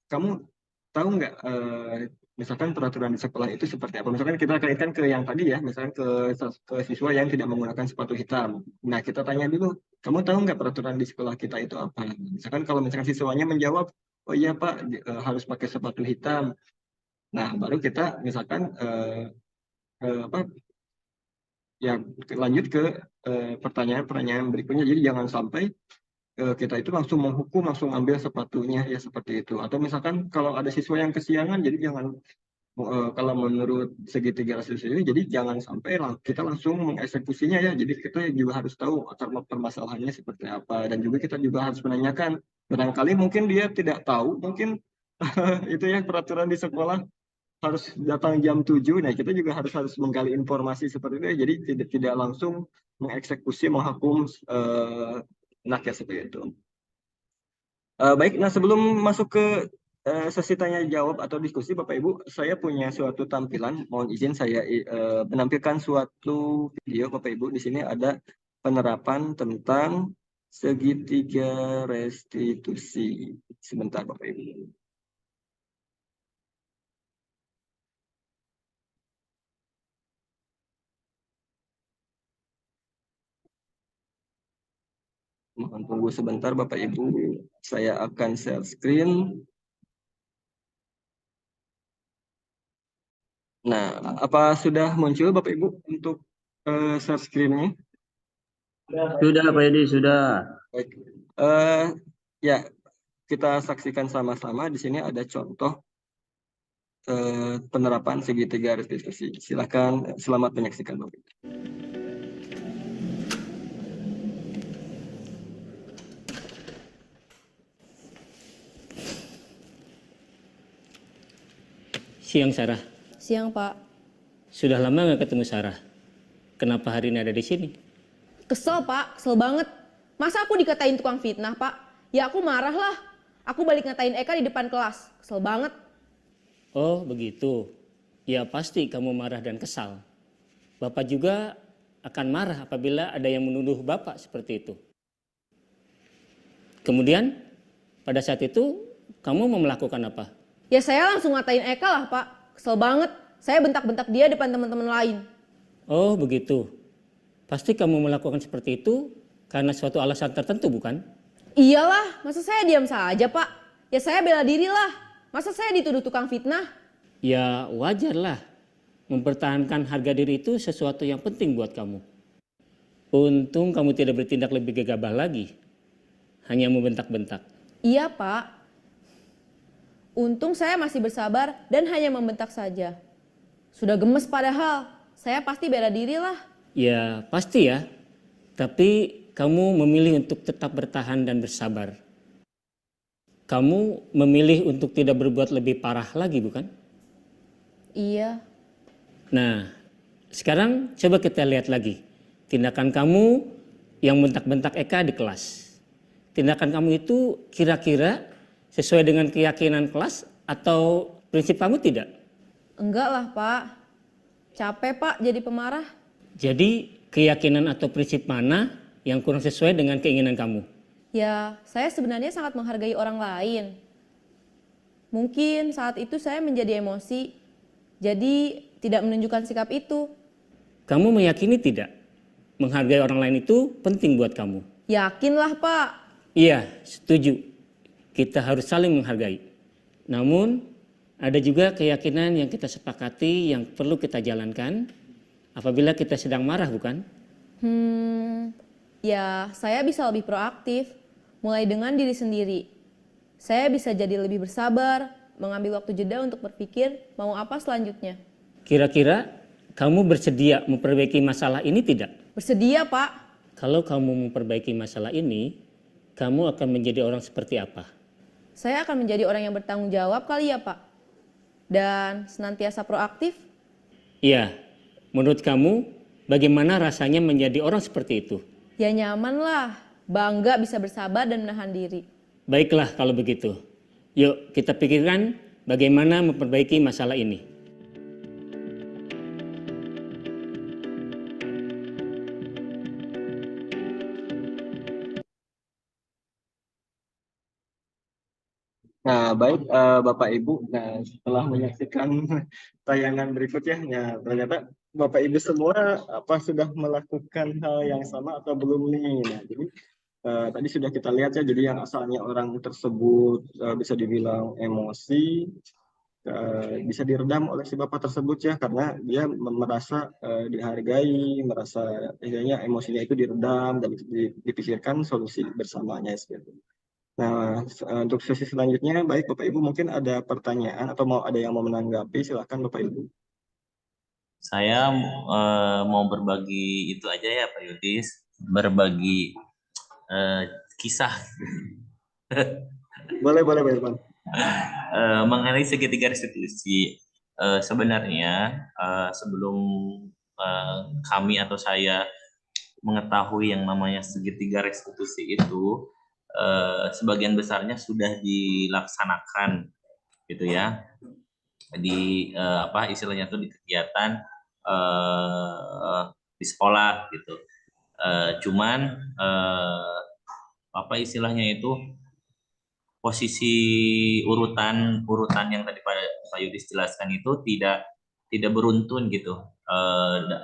A: kamu tahu nggak, misalkan peraturan di sekolah itu seperti apa? Misalkan kita kaitkan ke yang tadi ya, misalkan ke siswa yang tidak menggunakan sepatu hitam. Nah, kita tanya dulu, kamu tahu nggak peraturan di sekolah kita itu apa? Misalkan kalau misalkan siswanya menjawab, oh iya Pak, harus pakai sepatu hitam. Nah, baru kita misalkan apa ya lanjut ke pertanyaan-pertanyaan berikutnya. Jadi jangan sampai kita itu langsung menghukum, langsung ambil sepatunya ya seperti itu. Atau misalkan kalau ada siswa yang kesiangan, jadi jangan kalau menurut segitiga rasis ini, jadi jangan sampai kita langsung mengeksekusinya ya. Jadi kita juga harus tahu akar permasalahannya seperti apa, dan juga kita juga harus menanyakan. Barangkali mungkin dia tidak tahu, mungkin itu ya peraturan di sekolah harus datang jam 7. Nah, kita juga harus harus menggali informasi seperti itu ya. Jadi tidak tidak langsung mengeksekusi, menghukum anak ya seperti itu. Baik, nah sebelum masuk ke sesi tanya jawab atau diskusi, Bapak Ibu, saya punya suatu tampilan. Mohon izin saya menampilkan suatu video, Bapak Ibu. Di sini ada penerapan tentang segitiga restitusi. Sebentar, Bapak Ibu. Mohon tunggu sebentar, Bapak Ibu. Saya akan share screen. Nah, apa sudah muncul Bapak Ibu untuk share screen-nya?
B: Sudah Pak Edi, sudah.
A: Baik. Ya, kita saksikan sama-sama. Di sini ada contoh penerapan segitiga restitusi. Silakan, selamat menyaksikan Bapak Ibu.
C: Siang Sarah.
D: Siang, Pak.
C: Sudah lama nggak ketemu Sarah. Kenapa hari ini ada di sini?
D: Kesel, Pak. Kesel banget. Masa aku dikatain tukang fitnah, Pak? Ya aku marah lah. Aku balik ngatain Eka di depan kelas. Kesel banget.
C: Oh begitu. Ya pasti kamu marah dan kesal. Bapak juga akan marah apabila ada yang menuduh Bapak seperti itu. Kemudian pada saat itu kamu mau melakukan apa?
D: Ya saya langsung ngatain Eka lah, Pak. Kesel banget. Saya bentak-bentak dia depan teman-teman lain.
C: Oh begitu. Pasti kamu melakukan seperti itu karena suatu alasan tertentu bukan?
D: Iyalah, masa saya diam saja, Pak? Ya saya bela diri lah. Masa saya dituduh tukang fitnah?
C: Ya wajar lah. mempertahankan harga diri itu sesuatu yang penting buat kamu. Untung kamu tidak bertindak lebih gegabah lagi, hanya membentak-bentak.
D: Iya, Pak. Untung saya masih bersabar dan hanya membentak saja. Sudah gemes padahal, saya pasti bela diri lah.
C: Ya pasti ya, tapi kamu memilih untuk tetap bertahan dan bersabar. Kamu memilih untuk tidak berbuat lebih parah lagi, bukan?
D: Iya.
C: Nah, sekarang coba kita lihat lagi tindakan kamu yang bentak-bentak Eka di kelas. Tindakan kamu itu kira-kira sesuai dengan keyakinan kelas atau prinsip kamu tidak?
D: Enggak lah, Pak. Capek, Pak, jadi pemarah.
C: Jadi keyakinan atau prinsip mana yang kurang sesuai dengan keinginan kamu?
D: Ya, saya sebenarnya sangat menghargai orang lain. Mungkin saat itu saya menjadi emosi, jadi tidak menunjukkan sikap itu.
C: Kamu meyakini tidak? Menghargai orang lain itu penting buat kamu.
D: Yakinlah, Pak.
C: Iya, setuju. Kita harus saling menghargai. Namun, ada juga keyakinan yang kita sepakati yang perlu kita jalankan apabila kita sedang marah, bukan?
D: Ya saya bisa lebih proaktif, mulai dengan diri sendiri. Saya bisa jadi lebih bersabar, mengambil waktu jeda untuk berpikir mau apa selanjutnya.
C: Kira-kira kamu bersedia memperbaiki masalah ini tidak?
D: Bersedia, Pak.
C: Kalau kamu memperbaiki masalah ini, kamu akan menjadi orang seperti apa?
D: Saya akan menjadi orang yang bertanggung jawab kali ya, Pak. Dan senantiasa proaktif.
C: Iya, menurut kamu bagaimana rasanya menjadi orang seperti itu?
D: Ya nyaman lah, bangga bisa bersabar dan menahan diri.
C: Baiklah kalau begitu. Yuk kita pikirkan bagaimana memperbaiki masalah ini.
A: Nah, baik Bapak Ibu. Nah, setelah menyaksikan tayangan berikutnya, ya ternyata Bapak Ibu semua apa sudah melakukan hal yang sama atau belum nih? Nah, jadi tadi sudah kita lihat ya, jadi yang asalnya orang tersebut bisa dibilang emosi, bisa diredam oleh si Bapak tersebut ya, karena dia merasa dihargai, merasa istilahnya emosinya itu diredam dan dipikirkan solusi bersamanya seperti itu. Nah, untuk sesi selanjutnya, baik Bapak Ibu mungkin ada pertanyaan atau ada yang mau menanggapi, silakan Bapak Ibu.
E: Saya mau berbagi itu aja ya Pak Yudis, berbagi kisah
A: Boleh, boleh Pak Irfan.
E: mengenai segitiga restitusi. Sebenarnya sebelum kami atau saya mengetahui yang namanya segitiga restitusi itu, sebagian besarnya sudah dilaksanakan gitu ya, di apa istilahnya tuh di kegiatan di sekolah gitu. Cuman apa istilahnya itu, posisi urutan yang tadi Pak Yudis jelaskan itu tidak beruntun gitu.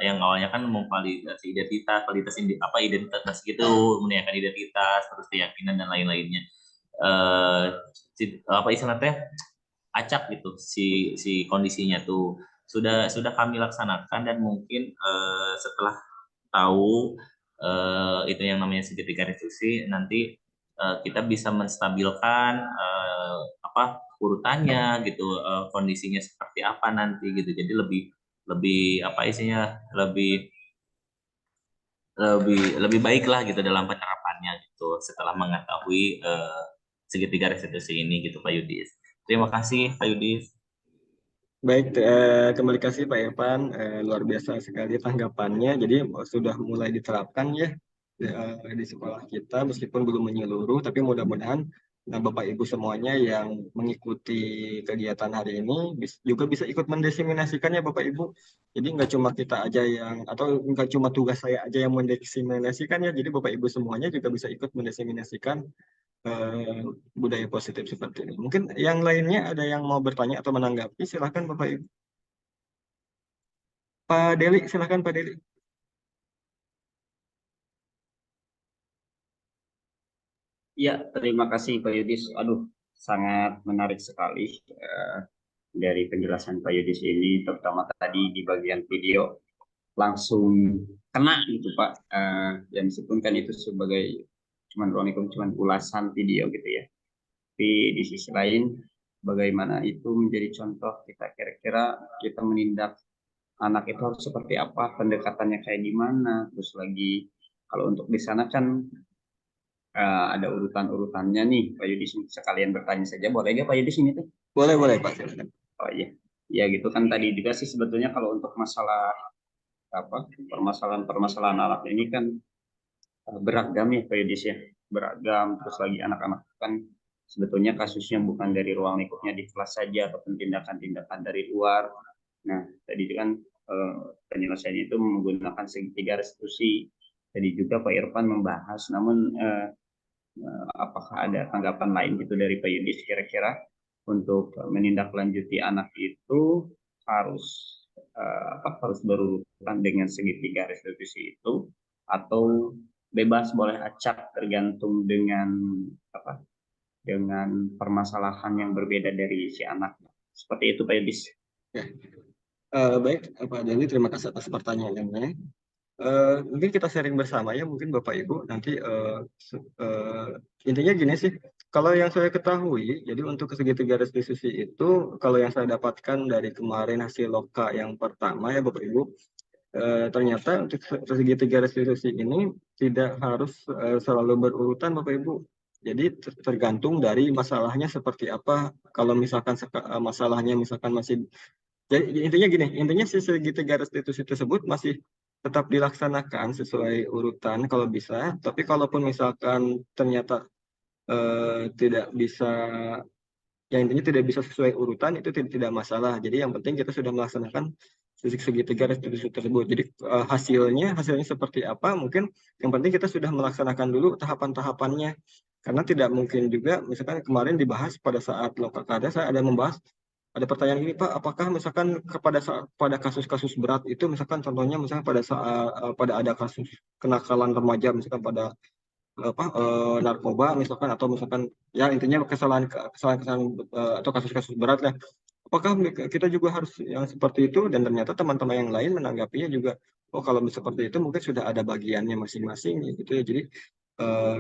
E: Yang awalnya kan memvalidasi identitas, apa identitas gitu, menanyakan identitas, terus keyakinan dan lain-lainnya. Apa istilahnya acak gitu si kondisinya tuh sudah kami laksanakan, dan mungkin setelah tahu itu yang namanya segitiga restitusi, nanti kita bisa menstabilkan apa urutannya gitu, kondisinya seperti apa nanti gitu, jadi lebih lebih apa isinya lebih lebih baik lah gitu dalam penerapannya gitu setelah mengetahui segitiga restitusi ini gitu Pak Yudis. Terima kasih Pak Yudis.
A: Baik, kembali kasih Pak Irfan, luar biasa sekali tanggapannya. Jadi sudah mulai diterapkan ya di sekolah kita, meskipun belum menyeluruh, tapi mudah-mudahan Bapak Ibu semuanya yang mengikuti kegiatan hari ini juga bisa ikut mendiseminasikannya Bapak Ibu. Jadi nggak cuma kita aja yang, atau nggak cuma tugas saya aja yang mendiseminasikan ya, jadi Bapak Ibu semuanya juga bisa ikut mendiseminasikan budaya positif seperti ini. Mungkin yang lainnya ada yang mau bertanya atau menanggapi, silahkan Bapak Ibu. Pak Deli, silahkan Pak Deli.
B: Ya, terima kasih Pak Yudis. Aduh, sangat menarik sekali.
F: dari penjelasan Pak Yudis ini, terutama tadi di bagian video langsung kena gitu Pak. Dan meskipun kan itu sebagai cuman ulasan video gitu ya. Tapi di sisi lain, bagaimana itu menjadi contoh kita kira-kira kita menindak anak itu harus seperti apa, pendekatannya kayak gimana, terus lagi kalau untuk di sana kan ada urutan-urutannya nih, Pak Yudis sekalian bertanya saja, boleh nggak Pak Yudis ini tuh?
A: Boleh, boleh Pak. Silakan.
F: Oh iya, ya gitu kan tadi juga sih sebetulnya kalau untuk masalah apa permasalahan anak ini kan beragam ya Pak Yudis ya, beragam, terus lagi anak-anak kan sebetulnya kasusnya bukan dari ruang lingkupnya di kelas saja ataupun tindakan-tindakan dari luar. Nah tadi kan penyelesaiannya itu menggunakan segitiga restitusi. Tadi juga Pak Irfan membahas, namun apakah ada tanggapan lain gitu dari Pak Yudis kira-kira untuk menindaklanjuti anak itu harus harus berurutan dengan segitiga restitusi itu atau bebas boleh acak tergantung dengan dengan permasalahan yang berbeda dari si anak. Seperti itu Pak Yudis.
A: Ya. Baik Pak Dani, terima kasih atas pertanyaannya. Mungkin kita sharing bersama ya, mungkin Bapak Ibu nanti intinya gini sih, kalau yang saya ketahui, jadi untuk segitiga restitusi itu, kalau yang saya dapatkan dari kemarin hasil loka yang pertama ya Bapak Ibu, ternyata untuk segitiga restitusi ini tidak harus selalu berurutan Bapak Ibu. Jadi tergantung dari masalahnya seperti apa. Kalau misalkan masalahnya misalkan masih, jadi intinya si segitiga restitusi tersebut masih tetap dilaksanakan sesuai urutan kalau bisa, tapi kalaupun misalkan ternyata tidak bisa, ya intinya tidak bisa sesuai urutan, itu tidak masalah. Jadi yang penting kita sudah melaksanakan segitiga restitusi tersebut. Jadi hasilnya seperti apa, mungkin yang penting kita sudah melaksanakan dulu tahapan-tahapannya. Karena tidak mungkin juga, misalkan kemarin dibahas pada saat lokakarya, saya ada membahas, ada pertanyaan gini Pak, apakah misalkan pada kasus-kasus berat itu, misalkan contohnya misalkan pada ada kasus kenakalan remaja, misalkan pada narkoba misalkan, atau misalkan ya intinya kesalahan atau kasus-kasus berat lah, apakah kita juga harus yang seperti itu? Dan ternyata teman-teman yang lain menanggapinya juga, oh kalau seperti itu mungkin sudah ada bagiannya masing-masing gitu ya. Jadi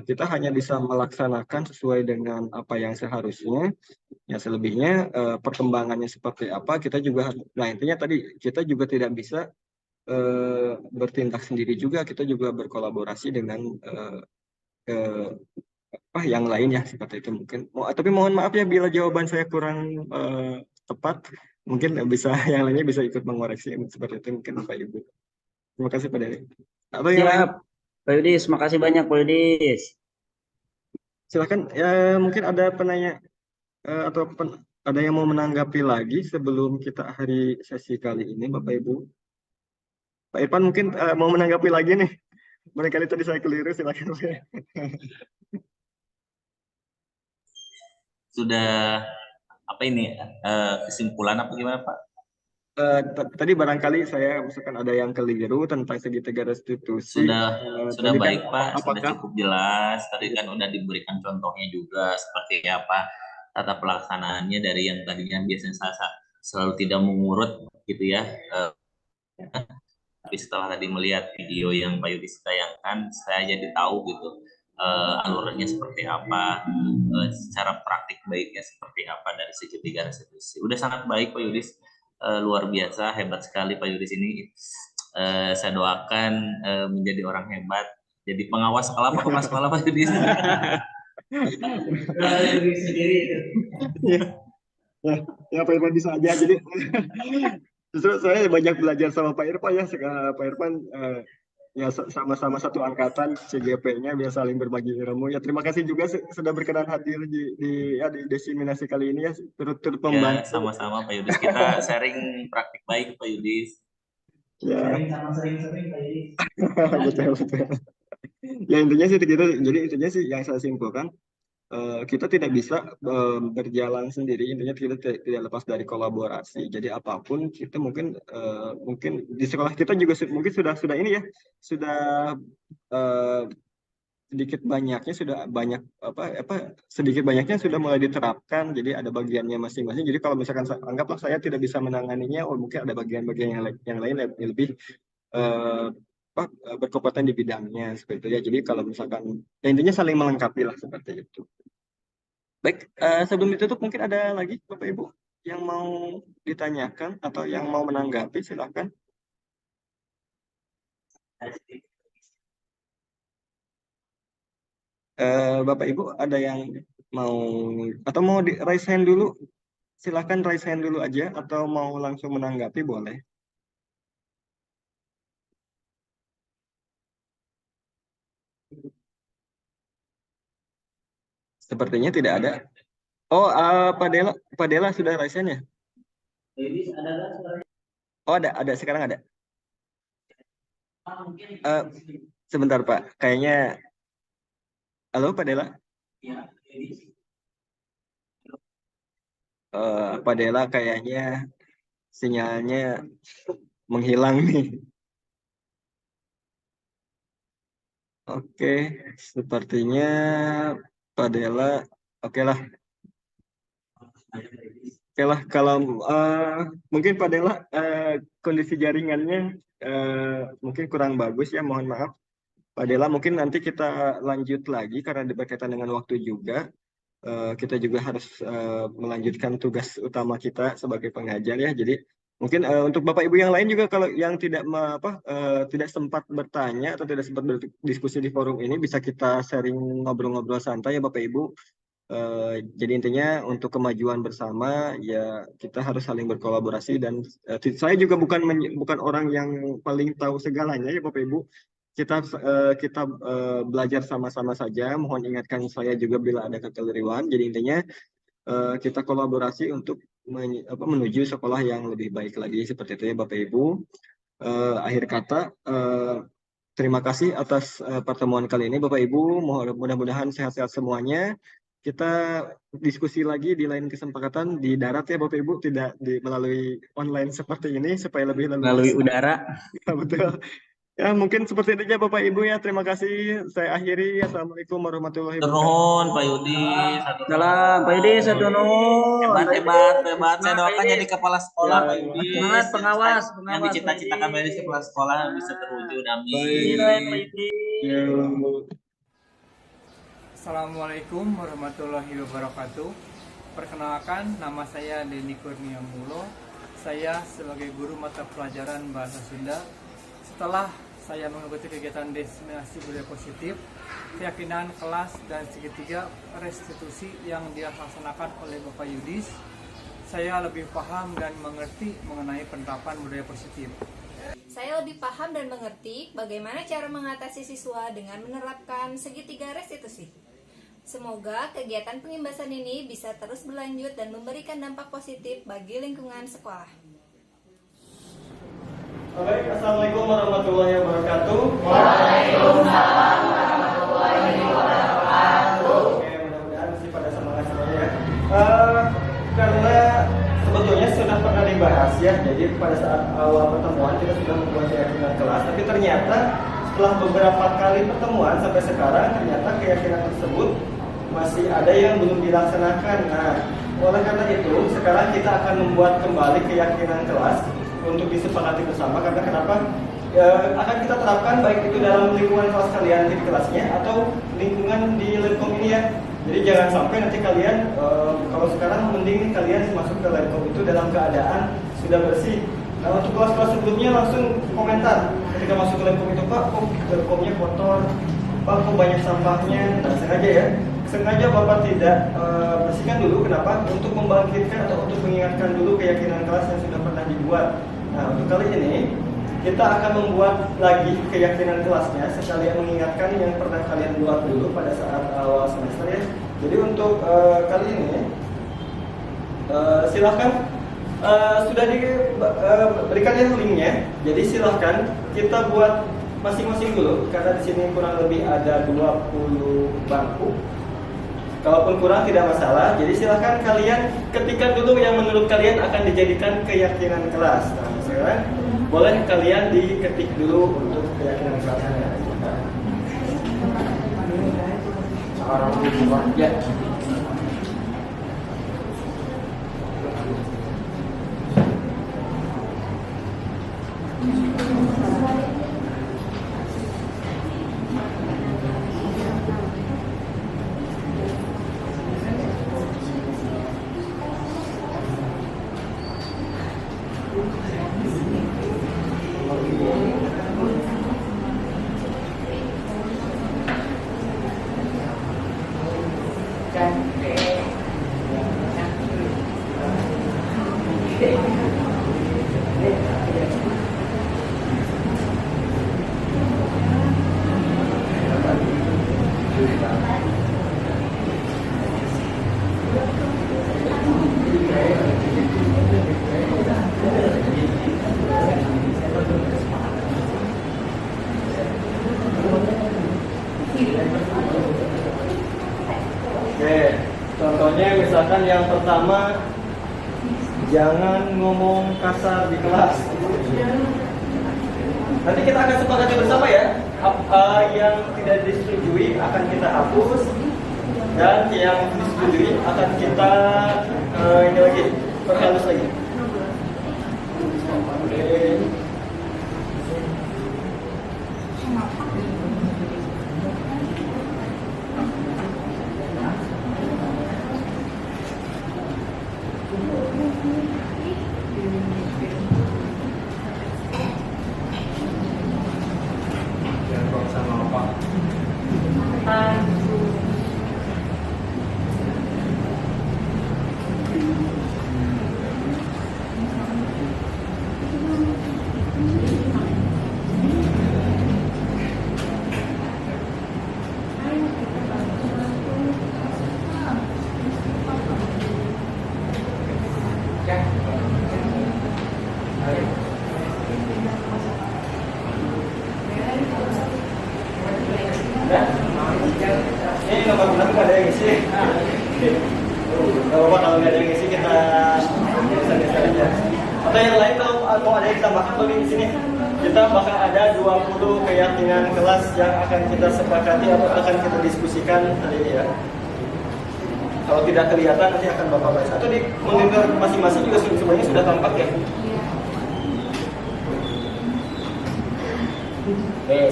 A: kita hanya bisa melaksanakan sesuai dengan apa yang seharusnya. Ya selebihnya perkembangannya seperti apa kita juga, nah intinya tadi kita juga tidak bisa bertindak sendiri juga, kita juga berkolaborasi dengan yang lain ya, seperti itu mungkin. Tapi mohon maaf ya bila jawaban saya kurang tepat, mungkin bisa yang lainnya bisa ikut mengoreksi seperti itu mungkin Pak Ibu. Terima kasih Pak Dewi. Atau yang lain
B: Siap, Pak Yudis. Makasih banyak Pak Yudis.
A: silakan ya, mungkin ada penanya atau ada yang mau menanggapi lagi sebelum kita akhiri sesi kali ini Bapak Ibu. Pak Irfan mungkin mau menanggapi lagi nih. Barangkali tadi saya keliru, silakan.
E: Sudah apa ini kesimpulan apa gimana Pak?
A: Tadi barangkali saya misalkan ada yang keliru tentang segitiga restitusi.
E: Sudah
A: Tadi
E: baik
A: kan,
E: Pak, sudah
A: apakah
E: cukup jelas. Tadi kan udah diberikan contohnya juga seperti apa tata pelaksanaannya dari yang tadinya biasanya saya selalu tidak mengurut gitu ya. Tapi setelah tadi melihat video yang Pak Yudis tayangkan, saya jadi tahu gitu alurnya seperti apa, secara praktik baiknya seperti apa dari segitiga restitusi. Udah sangat baik Pak Yudis, luar biasa, hebat sekali Pak Yudis ini. Saya doakan menjadi orang hebat, jadi pengawas sekolah, kepala sekolah Pak Yudis.
A: ya Pak Irfan bisa aja. Jadi justru saya banyak belajar sama Pak Irfan ya. Pak Irfan ya sama-sama satu angkatan, CGP-nya biasa saling berbagi ilmu. Ya terima kasih juga sudah berkenan hadir di diseminasi kali ini ya, turut membantu.
E: Ya sama-sama Pak Yudis, kita sharing praktik baik Pak Yudis.
A: Ya. Sering-sering Pak Yudis. Betul. Ya intinya sih gitu. Jadi intinya sih yang saya simpulkan, kita tidak bisa berjalan sendiri, intinya kita tidak lepas dari kolaborasi. Jadi apapun kita mungkin di sekolah kita juga mungkin sudah ini ya, sudah sedikit banyaknya sudah banyak sedikit banyaknya sudah mulai diterapkan. Jadi ada bagiannya masing-masing. Jadi kalau misalkan anggaplah saya tidak bisa menanganinya, mungkin ada bagian-bagian yang lain yang lebih eh, berkompeten di bidangnya seperti itu ya. Jadi kalau misalkan ya intinya saling melengkapi lah seperti itu. Baik, sebelum ditutup mungkin ada lagi Bapak Ibu yang mau ditanyakan atau yang mau menanggapi, silakan. Bapak Ibu ada yang mau atau mau di raise hand dulu? Silakan raise hand dulu aja atau mau langsung menanggapi boleh. Sepertinya tidak ada. Oh, Pak Dela sudah raise hand ya? Oh, ada sekarang ada. Sebentar Pak, kayaknya. Halo Pak Dela. Pak Dela kayaknya sinyalnya menghilang nih. Oke, sepertinya Pak Dela, oke lah. Oke lah, kalau mungkin Pak Dela kondisi jaringannya mungkin kurang bagus ya, mohon maaf. Pak Dela mungkin nanti kita lanjut lagi karena berkaitan dengan waktu juga. Kita juga harus melanjutkan tugas utama kita sebagai pengajar ya. Jadi mungkin untuk Bapak Ibu yang lain juga kalau yang tidak sempat bertanya atau tidak sempat berdiskusi di forum ini bisa kita sharing ngobrol-ngobrol santai ya Bapak Ibu. Jadi intinya untuk kemajuan bersama ya kita harus saling berkolaborasi dan saya juga bukan orang yang paling tahu segalanya ya Bapak Ibu. Kita belajar sama-sama saja. Mohon ingatkan saya juga bila ada kekeliruan. Jadi intinya kita kolaborasi untuk menuju sekolah yang lebih baik lagi seperti itu ya Bapak Ibu. Akhir kata, terima kasih atas pertemuan kali ini Bapak Ibu. Mudah-mudahan sehat-sehat semuanya. Kita diskusi lagi di lain kesempatan di darat ya Bapak Ibu, tidak melalui online seperti ini supaya lebih
B: Melalui udara.
A: Ya, betul. Ya, mungkin seperti itu aja Bapak Ibu ya. Terima kasih. Saya akhiri. Assalamualaikum warahmatullahi wabarakatuh.
E: Turun Pak Yudi.
B: Salam Pak Yudi, satu
E: Hebat. Saya doakan jadi kepala sekolah Pak Yudi.
B: Semangat pengawas.
E: Yang dicita-citakan menjadi kepala sekolah bisa terwujud.
A: Baik.
E: Amin.
A: Ya.
G: Assalamualaikum warahmatullahi wabarakatuh. Perkenalkan, nama saya Denny Kurnia Mulo. Saya sebagai guru mata pelajaran Bahasa Sunda. Setelah saya mengikuti kegiatan destinasi budaya positif, keyakinan kelas dan segitiga restitusi yang dilaksanakan oleh Bapak Yudis, saya lebih paham dan mengerti mengenai penerapan budaya positif.
H: Saya lebih paham dan mengerti bagaimana cara mengatasi siswa dengan menerapkan segitiga restitusi. Semoga kegiatan pengimbasan ini bisa terus berlanjut dan memberikan dampak positif bagi lingkungan sekolah.
A: Baik, Assalamualaikum warahmatullahi wabarakatuh. Waalaikumsalam warahmatullahi wabarakatuh. Oke, mudah-mudahan masih pada semangat semuanya ya. Karena sebetulnya sudah pernah dibahas ya, jadi pada saat awal pertemuan kita sudah membuat keyakinan kelas, tapi ternyata setelah beberapa kali pertemuan sampai sekarang ternyata keyakinan tersebut masih ada yang belum dilaksanakan. Nah, oleh karena itu sekarang kita akan membuat kembali keyakinan kelas untuk disepakati bersama. Karena kenapa? Akan kita terapkan baik itu dalam lingkungan kelas kalian di kelasnya atau lingkungan di Lemkom ini ya. Jadi jangan sampai nanti kalian kalau sekarang mending kalian masuk ke Lemkom itu dalam keadaan sudah bersih. Nah, untuk kelas-kelas sebelumnya langsung komentar ketika masuk ke Lemkom itu, Pak, kok Lemkomnya kotor, Pak, kok banyak sampahnya. Nah, sengaja Bapak tidak bersihkan dulu. Kenapa? Untuk membangkitkan atau untuk mengingatkan dulu keyakinan kelas yang sudah pernah dibuat. Nah, untuk kali ini kita akan membuat lagi keyakinan kelasnya sekalian mengingatkan yang pernah kalian buat dulu pada saat awal semester ya. Jadi untuk kali ini silahkan sudah diberikan ya linknya. Jadi silahkan kita buat masing-masing dulu karena di sini kurang lebih ada 20 bangku. Kalaupun kurang tidak masalah, jadi silahkan kalian ketikkan dulu yang menurut kalian akan dijadikan keyakinan kelas. Nah, sekarang boleh kalian diketik dulu untuk keyakinan kelasnya. Ya. Oke, contohnya misalkan yang pertama, jangan ngomong kasar di kelas. Nanti kita akan sepakati bersama ya. Yang tidak disetujui akan kita hapus, dan yang disetujui akan kita ini lagi, perhalus lagi. Oke. Ini nomor benar nggak ada yang isi. Gak apa-apa kalau nggak ada yang isi kita geser aja. Atau yang lain kalau ada yang tambahkan lebih di sini. Kita bakal ada 20 keyakinan kelas yang akan kita sepakati atau akan kita diskusikan hari ini ya. Kalau tidak kelihatan nanti akan Bapak baca. Atau di monitor masing-masing juga semuanya sudah tampak ya.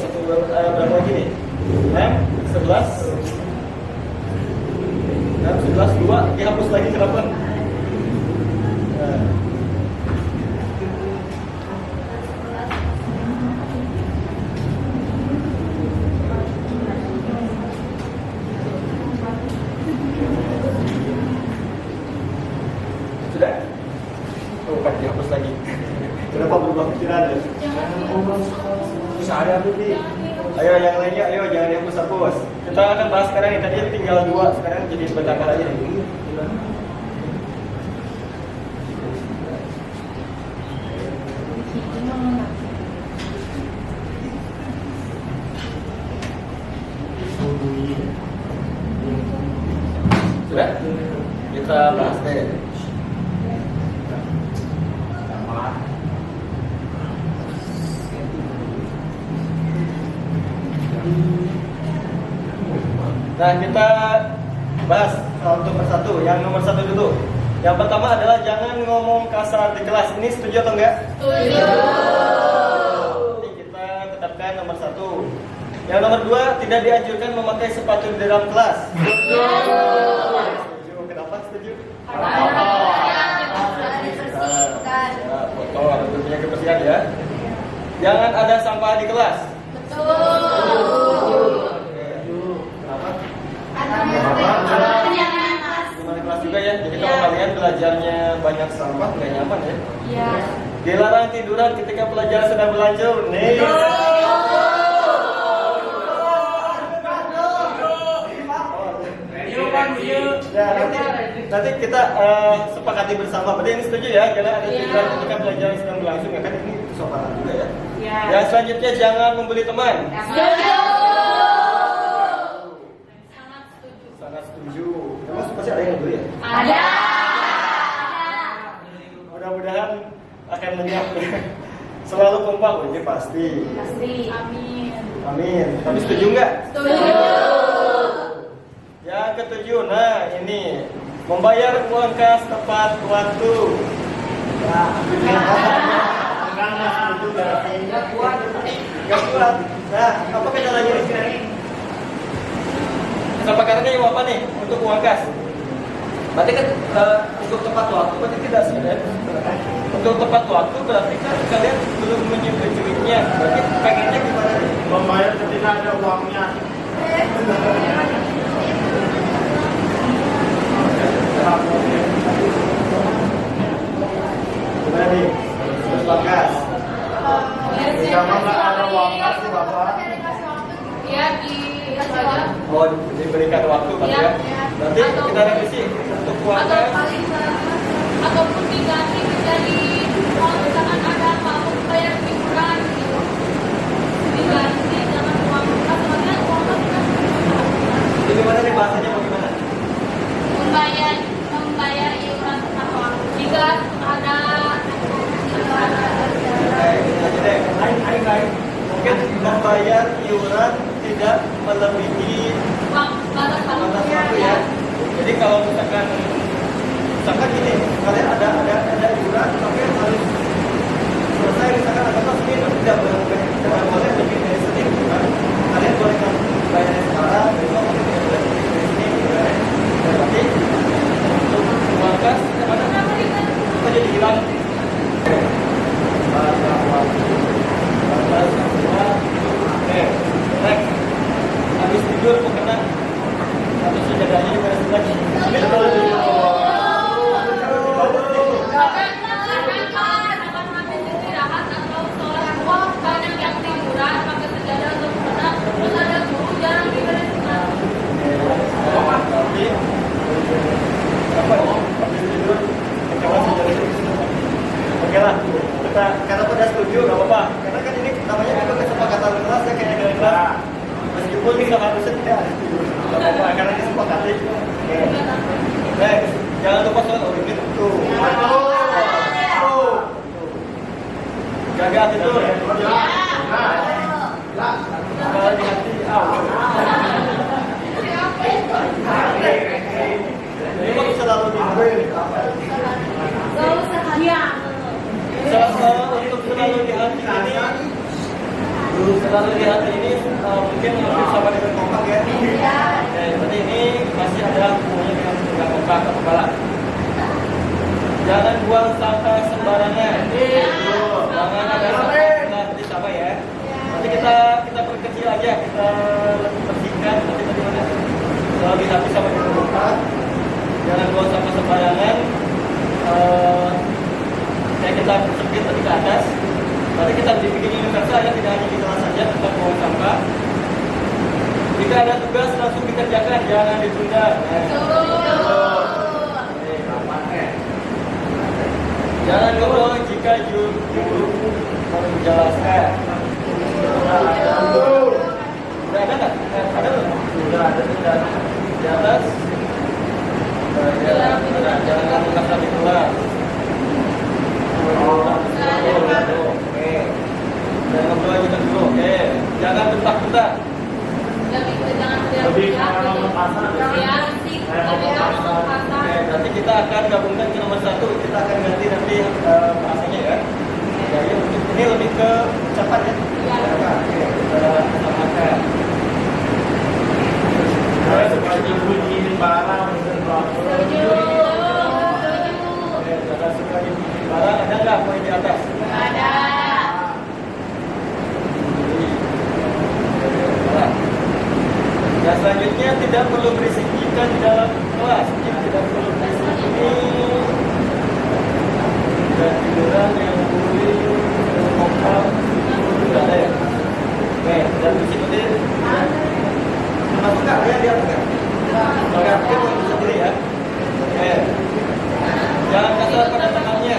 A: Satu berapa lagi nih? 6, 11 2 dihapus lagi kenapa? Sudah? Oh, kan dihapus lagi. Kenapa berubah pikiran ya? Bisa ada berarti. Ayo yang lainnya, ayo jangan dihapus-hapus. Kita akan bahas sekarang yang tadi tinggal 2, sekarang jadi bertambah aja nih. Sudah? Kita bahas deh. Nah, kita bahas satu persatu. Yang nomor 1 dulu. Yang pertama adalah jangan ngomong kasar di kelas. Ini setuju atau enggak? Setuju. Jadi kita tetapkan nomor 1. Yang nomor 2, tidak dianjurkan memakai sepatu di dalam kelas. Setuju. Setuju. Kenapa setuju? Kotor, tentunya kebersihan ya. Jangan ada sampah di kelas. Gimana kelas juga ya, jadi kalau kalian belajarnya banyak sampah nggak nyaman ya. Iya. Dilarang tiduran ketika pelajaran sedang berlangsung. Nih. Ya, nanti kita sepakati bersama. Berarti ini setuju ya, jangan ada tiduran ketika pelajaran sedang berlangsung ya kan, ini kesopanan juga ya. Yang selanjutnya jangan membuli teman. Sangat setuju. Emang pasti ada yang dulu ya? Ada. Mudah-mudahan akan lenyap. Selalu kompak, ini pasti. Pasti. Amin. Amin. Tapi setuju nggak? Setuju. ketujuh, nah ini membayar uang kas tepat waktu. Nggak kuat. Nah, apa beda lagi nih? Kesepakatannya yang apa nih untuk uang kas? Berarti kan untuk tepat waktu berarti tidak sih, ya? Untuk tepat waktu berarti kan kalian belum menyetujuinya. Berarti pengennya gimana nih?
I: Membayar ketika ada uangnya.
A: Gimana nih? Sepakat.
I: Kalau nggak ada uang kas, Bapak.
J: Iya, dikasih aja.
A: Oh, diberikan waktu Pak ya? Berarti kita revisi untuk uang
J: Atau
A: kas.
J: paling ataupun diganti menjadi kalau misalkan ada mau bayar liburan gitu. Diganti dengan uang kas, soalnya uang kas kan
A: Jadi gimana nih bahasanya bagaimana?
J: membayar iuran tepat waktu. Jika ada
A: Ini aja deh. Mungkin membayar iuran tidak melebihi
J: batas
A: batas waktu ya. Jadi kalau misalkan gini, kalian ada iuran tapi harus selesai misalkan ada pas ini tidak boleh lebih dari sedikit kan? Kalian boleh kan bayarnya sekarang, besok mungkin tidak boleh lebih dari sini gitu kan? Berarti untuk uang kas ada kita jadi hilang. Batas waktu. Next. Habis tidur mau kena atau sejadahnya diberesin lagi.
J: banyak yang tiduran pakai sejadah atau mukena, terus ada guru jarang diberesin.
A: Tapi apa ya? Habis tidur coba sejadah. Oke lah, kita karena pada setuju nggak apa-apa. Karena kan ini namanya juga kesepakatan kelas ya kayaknya dari kelas. Meskipun ini harusnya tidak ada setuju. Nggak apa-apa karena ini sepakati. Oke. Next, jangan lupa sholat original tuh. Jaga hati tuh. Kalau di hati, ini kok bisa lalu di untuk selalu di hati ini, mungkin lebih sama dengan kompak ya. Berarti ini masih ada hubungannya dengan kompak atau kepala. Jangan buang sampah sembarangan. Jangan ada sampah nanti sama ya. Nanti kita perkecil aja, kita lebih bersihkan. Nanti bagaimana? Kalau bisa sama dengan kompak, jangan buang sampah sembarangan. Kayak kita sempit tadi ke atas. Nanti kita bikin universal ya, tidak hanya di kelas saja tentang buang sampah. Jika ada tugas langsung dikerjakan, jangan ditunda. Jangan ngobrol jika guru menjelaskan. Udah ada nggak? Ada belum? Udah ada di atas. Jangan kamu kata di kelas. Oke. Jangan ngobrol aja dulu. Oke. Jangan bentak-bentak.
I: Lebih karena pasar.
A: Oke, nanti kita akan gabungkan ke nomor 1. Kita akan ganti nanti bahasanya ya. Ya, ini lebih ke ucapan ya. Oke, kita samakan.
I: Seperti bunyi barang
J: Setuju.
A: Jangan suka bunyi barang. Ada nggak poin di atas?
J: Ada.
A: Dan selanjutnya tidak perlu berisik jika di dalam kelas. Tidak perlu berisik ini. Dan tiduran yang boleh kompak tidak ada ya. Oke, dan berisik itu termasuk nggak ya dia bukan? Oke, kita boleh sendiri ya. Oke. Jangan kasar pada temannya.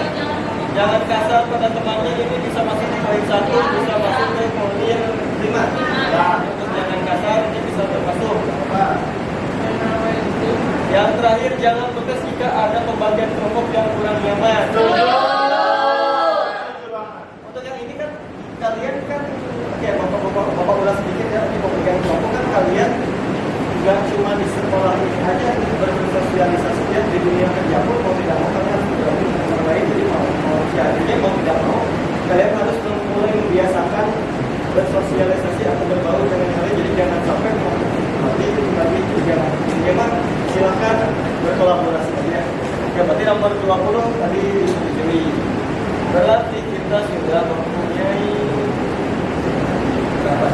A: Jangan kasar pada temannya, ini bisa masuk di poin 1, bisa masuk ke poin 5. Nah, untuk jangan kasar ini bisa termasuk. Yang terakhir, jangan bekas jika ada pembagian kelompok yang kurang nyaman. Untuk yang ini kan kalian kan, oke, bapak ulas sedikit ya, ini pembagian kelompok kan kalian nggak cuma di sekolah ini aja bersosialisasinya, di dunia kerja pun mau tidak mau kalian harus berani dengan orang lain. Jadi mau jadinya mau tidak mau kalian harus mulai membiasakan bersosialisasi atau berbaur dengan yang lain. Jadi jangan sampai mau tadi itu jangan. Memang silakan berkolaborasi ya. Ya berarti nomor 20 tadi disetujui. Berarti kita sudah mempunyai berapa?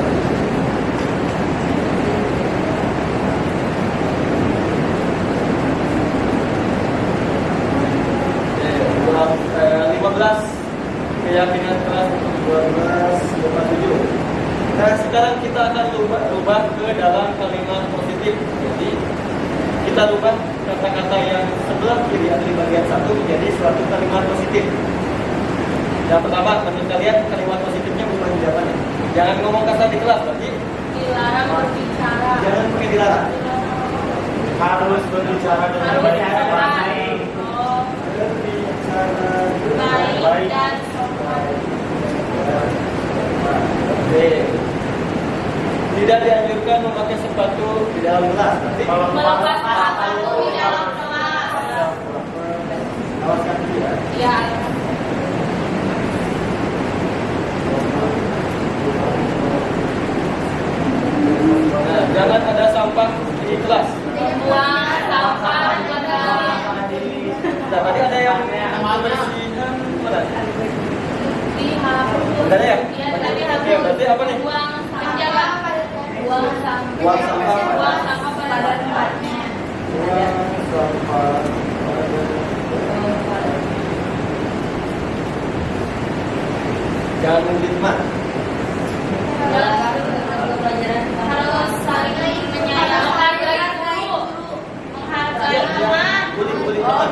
A: Keyakinan kelas untuk 1257. Nah sekarang kita akan rubah ke dalam kalimat positif. Jadi kita rubah kata-kata yang sebelah kiri atau di bagian satu menjadi suatu kalimat positif. Yang pertama, menurut kalian kalimat positifnya bukan jawabannya. Jangan ngomong kasar di kelas, berarti
J: Dilarang berbicara.
A: jangan pakai dilarang.
I: Harus berbicara dengan baik.
J: Oh,
A: Berbicara dengan
J: baik dan sopan.
A: Oke. Tidak dianjurkan memakai sepatu di dalam kelas. Nanti
J: Melepas sepatu di dalam kelas.
A: awas kaki ya.
J: Ya.
A: Nah, jangan ada sampah di kelas.
J: Buang sampah pada
A: Nah, tadi ada yang membersihkan mana?
J: di hapus.
A: Ada ya?
J: Ya, tadi
A: Oke, berarti apa nih?
J: buang penjaga. Buang sampah.
A: Buang sampah pada-
J: Buang sampah pada tempatnya.
A: Buang sampah. Jangan menghitmat.
J: Harus saling menyayangi, menghargai guru, menghargai teman.
A: Bully teman.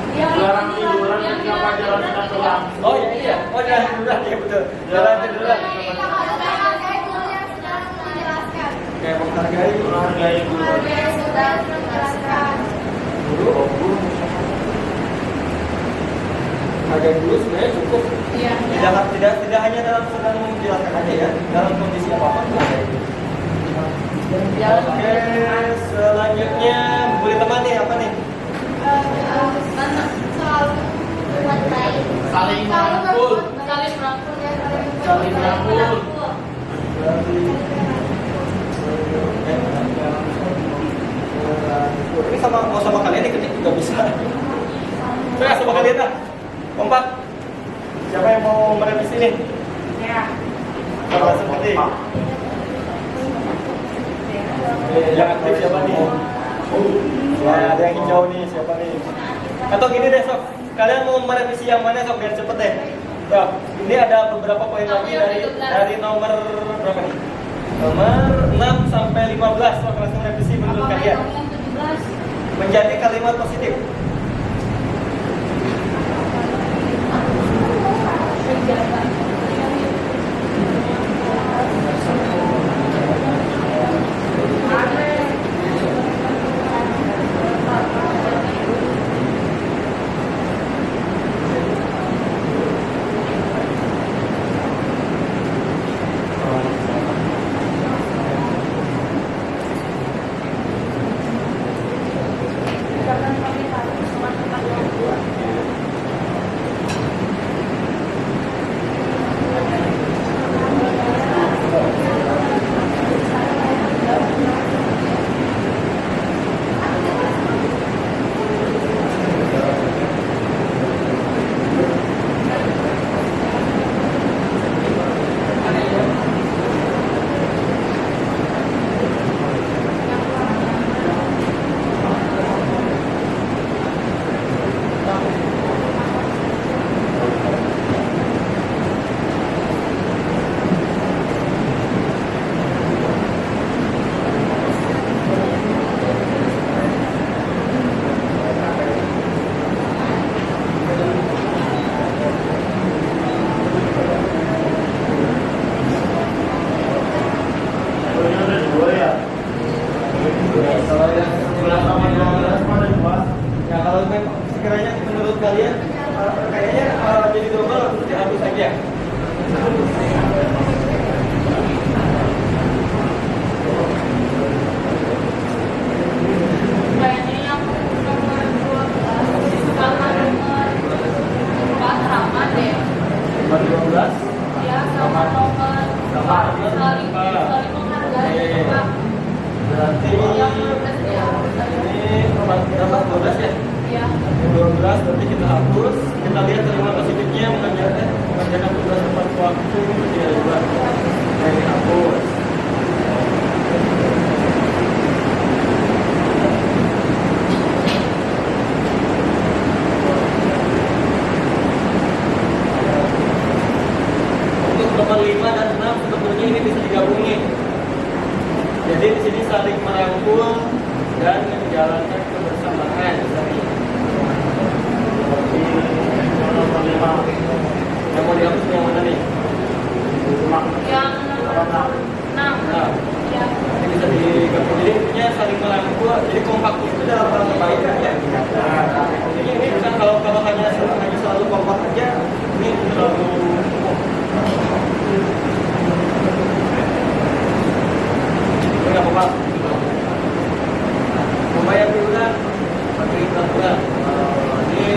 I: Dilarang tiduran ketika pelajaran sudah kelar.
A: Oh iya. Oh jangan tiduran ya betul. Jangan tiduran.
H: Menghargai guru yang sudah menjelaskan.
A: Kayak menghargai
I: Menghargai guru.
H: Yang sudah menjelaskan.
A: guru. Hargai guru sebenarnya cukup.
J: Iya.
A: Tidak hanya dalam sedang menjelaskan aja ya, dalam kondisi apapun menghargai guru. Oke, selanjutnya boleh teman nih apa nih?
I: Saling merangkul.
J: Saling merangkul.
I: Saling merangkul.
A: Ini sama kalian diketik juga bisa. Saya sama kalian dah. Kompak. Siapa yang mau merevisi nih?
J: Ya.
A: Sama seperti. Yang aktif siapa nih? Ya, ada yang hijau nih, siapa nih? Atau gini deh sob, kalian mau merevisi yang mana sob biar cepet deh. Sob, ini ada beberapa poin lagi dari nomor berapa nih? Nomor 6 sampai 15 sob, langsung revisi menurut kalian. Menjadi kalimat positif. Ya kalau memang sekiranya menurut kalian kayaknya jadi double dihapus aja. 12 berarti kita hapus. Kita lihat kalimat positifnya mengerjakan tugas tepat waktu tidak juga. Nah, ini hapus. Untuk nomor 5 dan 6 sebetulnya ini bisa digabungin. Jadi di sini saling merangkul dan menjalankan kebersamaan. Yang mau dihapus yang mana nih?
J: Yang 6.
A: Nah, ini bisa digabung. Jadi intinya saling merangkul. Jadi kompak itu dalam hal kebaikan ya. Jadi ini bukan kalau hanya selalu kompak aja, ini terlalu nggak kompak. Membayar bulan, bagi bulan. Ini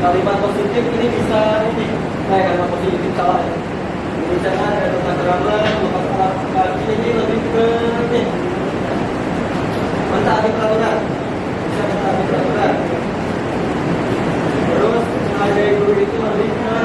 A: kalimat positif ini bisa ini, kalimat positif salah ya. Misalnya ada tentang keramlan, lepas kaki ini lebih ke ini, mentaati peraturan, bisa mentaati peraturan. Terus menghargai guru itu lebih ke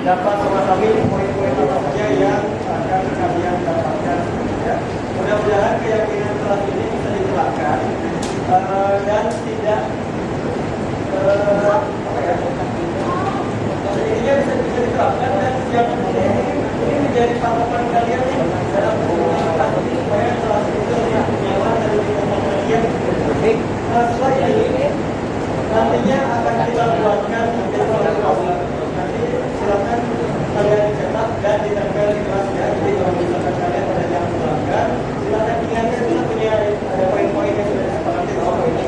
A: dapat memahami poin-poin apa saja yang akan kalian dapatkan. Ya. Mudah-mudahan keyakinan kelas ini bisa diterapkan dan tidak intinya bisa diterapkan dan jangan ini menjadi patokan kalian dalam menggunakan supaya kelas itu lebih nyaman dan lebih nyaman kalian. Setelah ini nantinya akan kita buatkan evaluasi. Nanti silakan kalian dicetak dan ditempel di kelasnya. Jadi kalau misalkan kalian ada yang melanggar, silakan ingatkan kita punya ada poin-poin yang sudah disepakati bahwa ini.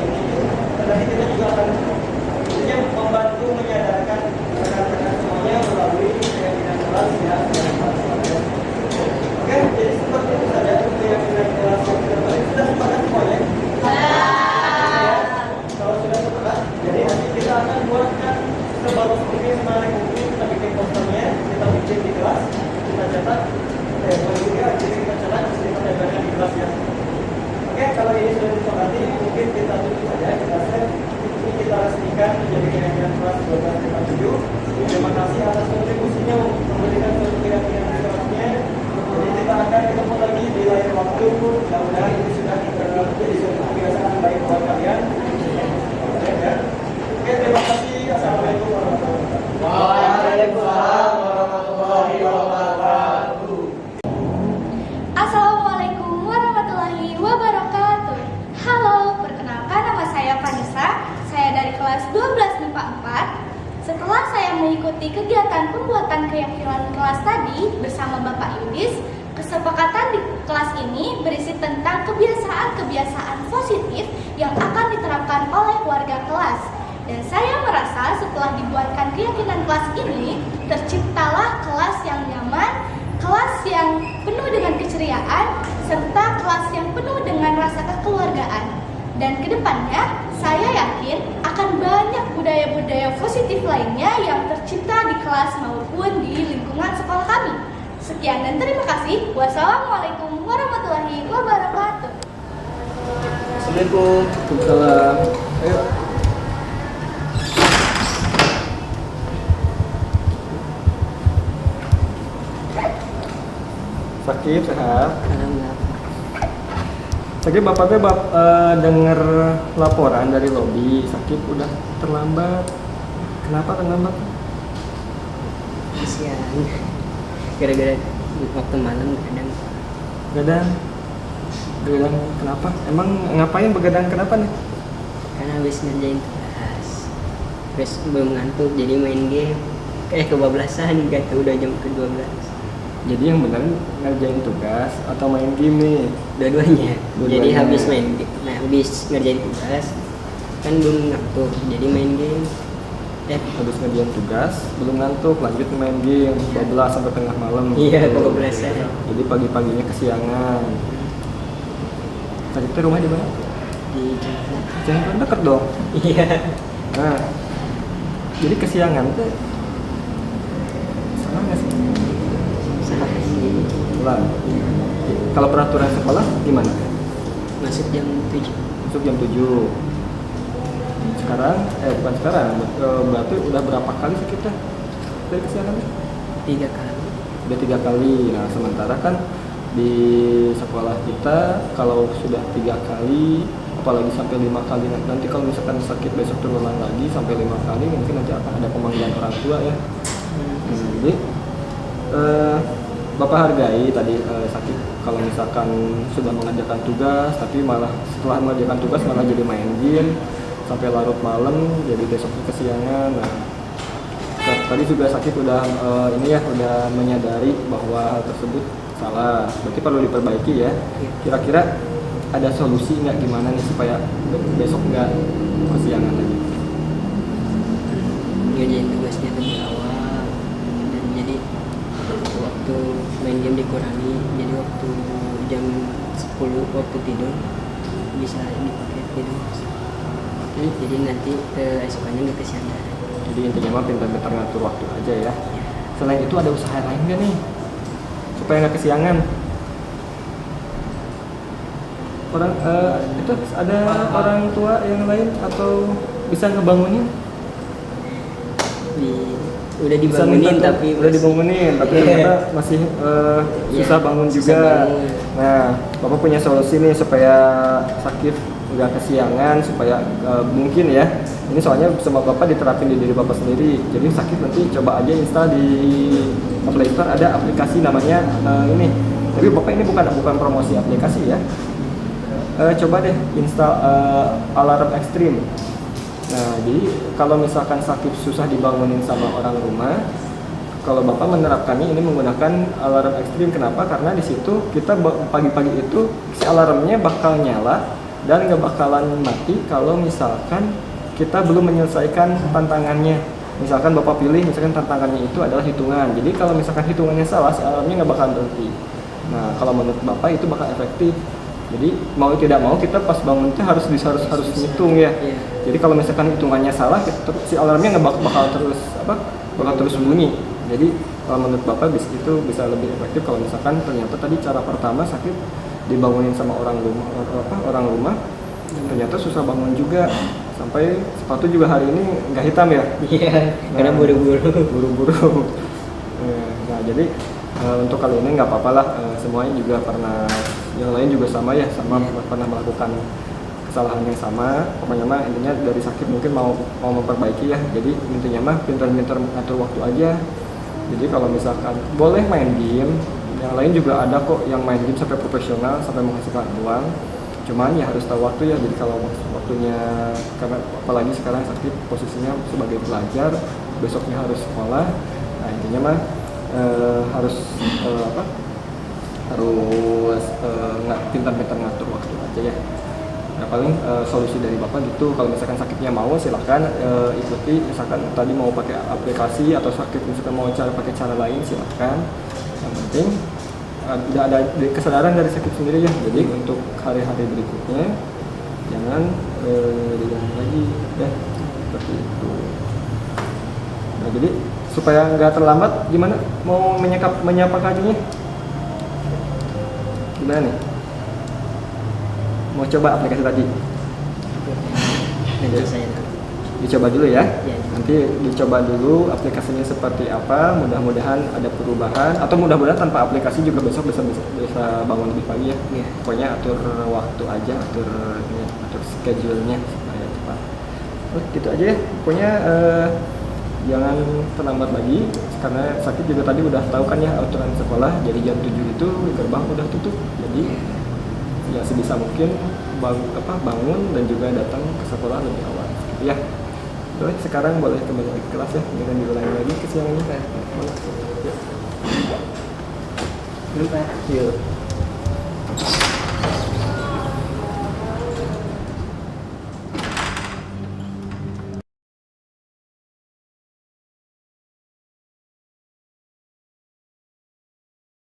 A: Nanti kita juga akan intinya membantu menyadarkan rekan-rekan semuanya melalui keyakinan kelas ya. Oke, jadi seperti itu saja keyakinan kelas yang kita beri. Sudah sepakat semuanya? Kalau sudah sepakat, jadi nanti kita akan buatkan sebagus mungkin, semenarik mungkin. Kita bikin posternya, kita bikin di kelas, kita cetak, juga jadi kita cetak, kita tempelkan di kelas ya. Oke, kalau ini sudah disepakati, mungkin kita tutup saja, kita save. Ini kita resmikan menjadi keyakinan kelas 12/7. Terima kasih atas kontribusinya memberikan suatu keyakinan di kelasnya. Jadi kita akan ketemu lagi di lain waktu. Mudah-mudahan ini sudah menjadi suatu kebiasaan baik buat kalian. Oke, terima kasih. Assalamualaikum warahmatullahi wabarakatuh.
I: Waalaikumsalam warahmatullahi wabarakatuh.
J: Assalamualaikum warahmatullahi wabarakatuh. Halo, perkenalkan nama saya Vanessa. Saya dari kelas 12 MIPA 4. Setelah saya mengikuti kegiatan pembuatan keyakinan kelas tadi bersama Bapak Yudis, kesepakatan di kelas ini berisi tentang kebiasaan-kebiasaan positif yang akan diterapkan oleh warga kelas. Dan saya merasa setelah dibuatkan keyakinan kelas ini, terciptalah kelas yang nyaman, kelas yang penuh dengan keceriaan, serta kelas yang penuh dengan rasa kekeluargaan. Dan kedepannya, saya yakin akan banyak budaya-budaya positif lainnya yang tercipta di kelas maupun di lingkungan sekolah kami. Sekian dan terima kasih. Wassalamualaikum warahmatullahi wabarakatuh.
B: Assalamualaikum.
A: Waalaikumsalam. Ayo. Sakit sehat. Tadi bapaknya dengar laporan dari lobi sakit udah terlambat. Kenapa terlambat?
K: Kasihan. Gara-gara waktu malam
A: Begadang. Kenapa? Emang ngapain begadang kenapa nih?
K: karena habis ngerjain tugas. Terus belum ngantuk jadi main game. Kayak kebablasan gitu udah jam ke-12.
A: Jadi yang benar ngerjain tugas atau main game nih?
K: Dua-duanya. Jadi
A: Dua-duanya.
K: habis main game. Nah, habis ngerjain tugas kan belum ngantuk jadi main game.
A: Habis ngerjain tugas, belum ngantuk, lanjut main game, 12 sampai tengah malam.
K: Iya, kebablasan.
A: Jadi pagi-paginya kesiangan. Tadi rumah di mana?
K: Di
A: Jangan deket dong.
K: Iya.
A: Nah, jadi kesiangan tuh salah nggak sih?
K: Salah sih.
A: Salah. Kalau peraturan sekolah gimana?
K: Masuk jam 7.
A: Masuk jam 7. Sekarang, bukan sekarang, berarti udah berapa kali sih kita dari kesiangan?
K: 3 kali.
A: Udah 3 kali. Nah, sementara kan di sekolah kita kalau sudah 3 kali, apalagi sampai 5 kali, nanti kalau misalkan sakit besok terulang lagi sampai 5 kali, mungkin nanti akan ada pemanggilan orang tua ya. Jadi Bapak hargai tadi sakit kalau misalkan sudah mengerjakan tugas, tapi malah setelah mengerjakan tugas malah jadi main game sampai larut malam, jadi besoknya kesiangan. Nah, tadi juga sakit udah ini ya udah menyadari bahwa hal tersebut salah, berarti perlu diperbaiki ya. Kira-kira ada solusi nggak gimana nih supaya besok nggak kesiangan lagi?
K: Ngerjain tugasnya lebih awal dan jadi waktu main game dikurangi, jadi waktu jam 10 waktu tidur bisa dipakai tidur. Jadi nanti esokannya nggak kesiangan.
A: Jadi intinya mah pintar-pintar ngatur waktu aja ya. Selain itu ada usaha lain nggak nih supaya nggak kesiangan? Orang itu ada orang tua yang lain atau bisa ngebangunin?
K: Udah
A: Bisa
K: dibangunin
A: minta tuh,
K: tapi
A: udah dibangunin tapi
K: Iya.
A: ternyata masih susah bangun
K: susah
A: juga.
K: bangun.
A: Nah, Bapak punya solusi nih supaya sakit nggak kesiangan, supaya mungkin ya. Ini soalnya sama Bapak diterapin di diri Bapak sendiri. Jadi sakit nanti coba aja install di Play Store, ada aplikasi namanya ini. Tapi Bapak ini bukan promosi aplikasi ya. Coba deh install Alarm Extreme. Nah, jadi kalau misalkan sakit susah dibangunin sama orang rumah, kalau Bapak menerapkannya ini menggunakan alarm ekstrim. Kenapa? Karena di situ kita pagi-pagi itu si alarmnya bakal nyala dan nggak bakalan mati kalau misalkan kita belum menyelesaikan tantangannya. Misalkan Bapak pilih, misalkan tantangannya itu adalah hitungan. Jadi kalau misalkan hitungannya salah, si alarmnya nggak bakal berhenti. Nah, kalau menurut Bapak itu bakal efektif. Jadi mau tidak mau kita pas bangun itu harus ngitung ya. Jadi kalau misalkan hitungannya salah, si alarmnya nggak bakal terus bunyi. Jadi kalau menurut Bapak itu bisa lebih efektif kalau misalkan ternyata tadi cara pertama sakit dibangunin sama orang rumah, ternyata susah bangun juga. Sampai sepatu juga hari ini nggak hitam ya.
K: Iya, karena buru-buru.
A: Nah, jadi untuk kali ini nggak apa-apa lah, semuanya juga pernah, yang lain juga sama ya, pernah melakukan kesalahan yang sama. Pokoknya mah intinya dari sakit mungkin mau memperbaiki ya. Jadi intinya mah pintar-pintar mengatur waktu aja. Jadi kalau misalkan boleh main game, yang lain juga ada kok yang main game sampai profesional, sampai menghasilkan uang. Cuman ya harus tahu waktu ya. Jadi kalau waktunya, karena apalagi sekarang sakit posisinya sebagai pelajar, besoknya harus sekolah. Nah intinya mah harus pintar-pintar ngatur waktu aja ya. Nah paling solusi dari Bapak gitu, kalau misalkan sakitnya mau silahkan ikuti, misalkan tadi mau pakai aplikasi atau sakit misalkan mau pakai cara lain silahkan. Yang penting tidak ada kesadaran dari sakit sendiri ya. Jadi untuk hari-hari berikutnya jangan diulangi lagi ya, seperti itu. Nah jadi supaya nggak terlambat, gimana mau menyapa kajinya? Gimana nih? Mau coba aplikasi tadi?
K: Nanti saya
A: Dicoba dulu ya.
K: Ya.
A: Nanti dicoba dulu aplikasinya seperti apa. Mudah-mudahan ada perubahan, atau mudah-mudahan tanpa aplikasi juga besok bisa bangun lebih pagi ya.
K: Ya.
A: Pokoknya atur waktu aja, atur schedule-nya supaya cepat. Gitu aja ya. Pokoknya jangan terlambat lagi, karena sakit juga tadi udah tahu kan ya aturan sekolah. Jadi jam 7 itu gerbang udah tutup. Jadi ya sebisa mungkin bangun dan juga datang ke sekolah lebih awal. Gitu ya. Terus sekarang boleh kembali ke kelas ya, jangan diulangi lagi kesiangannya.
K: Belum Pak.
A: Yuk.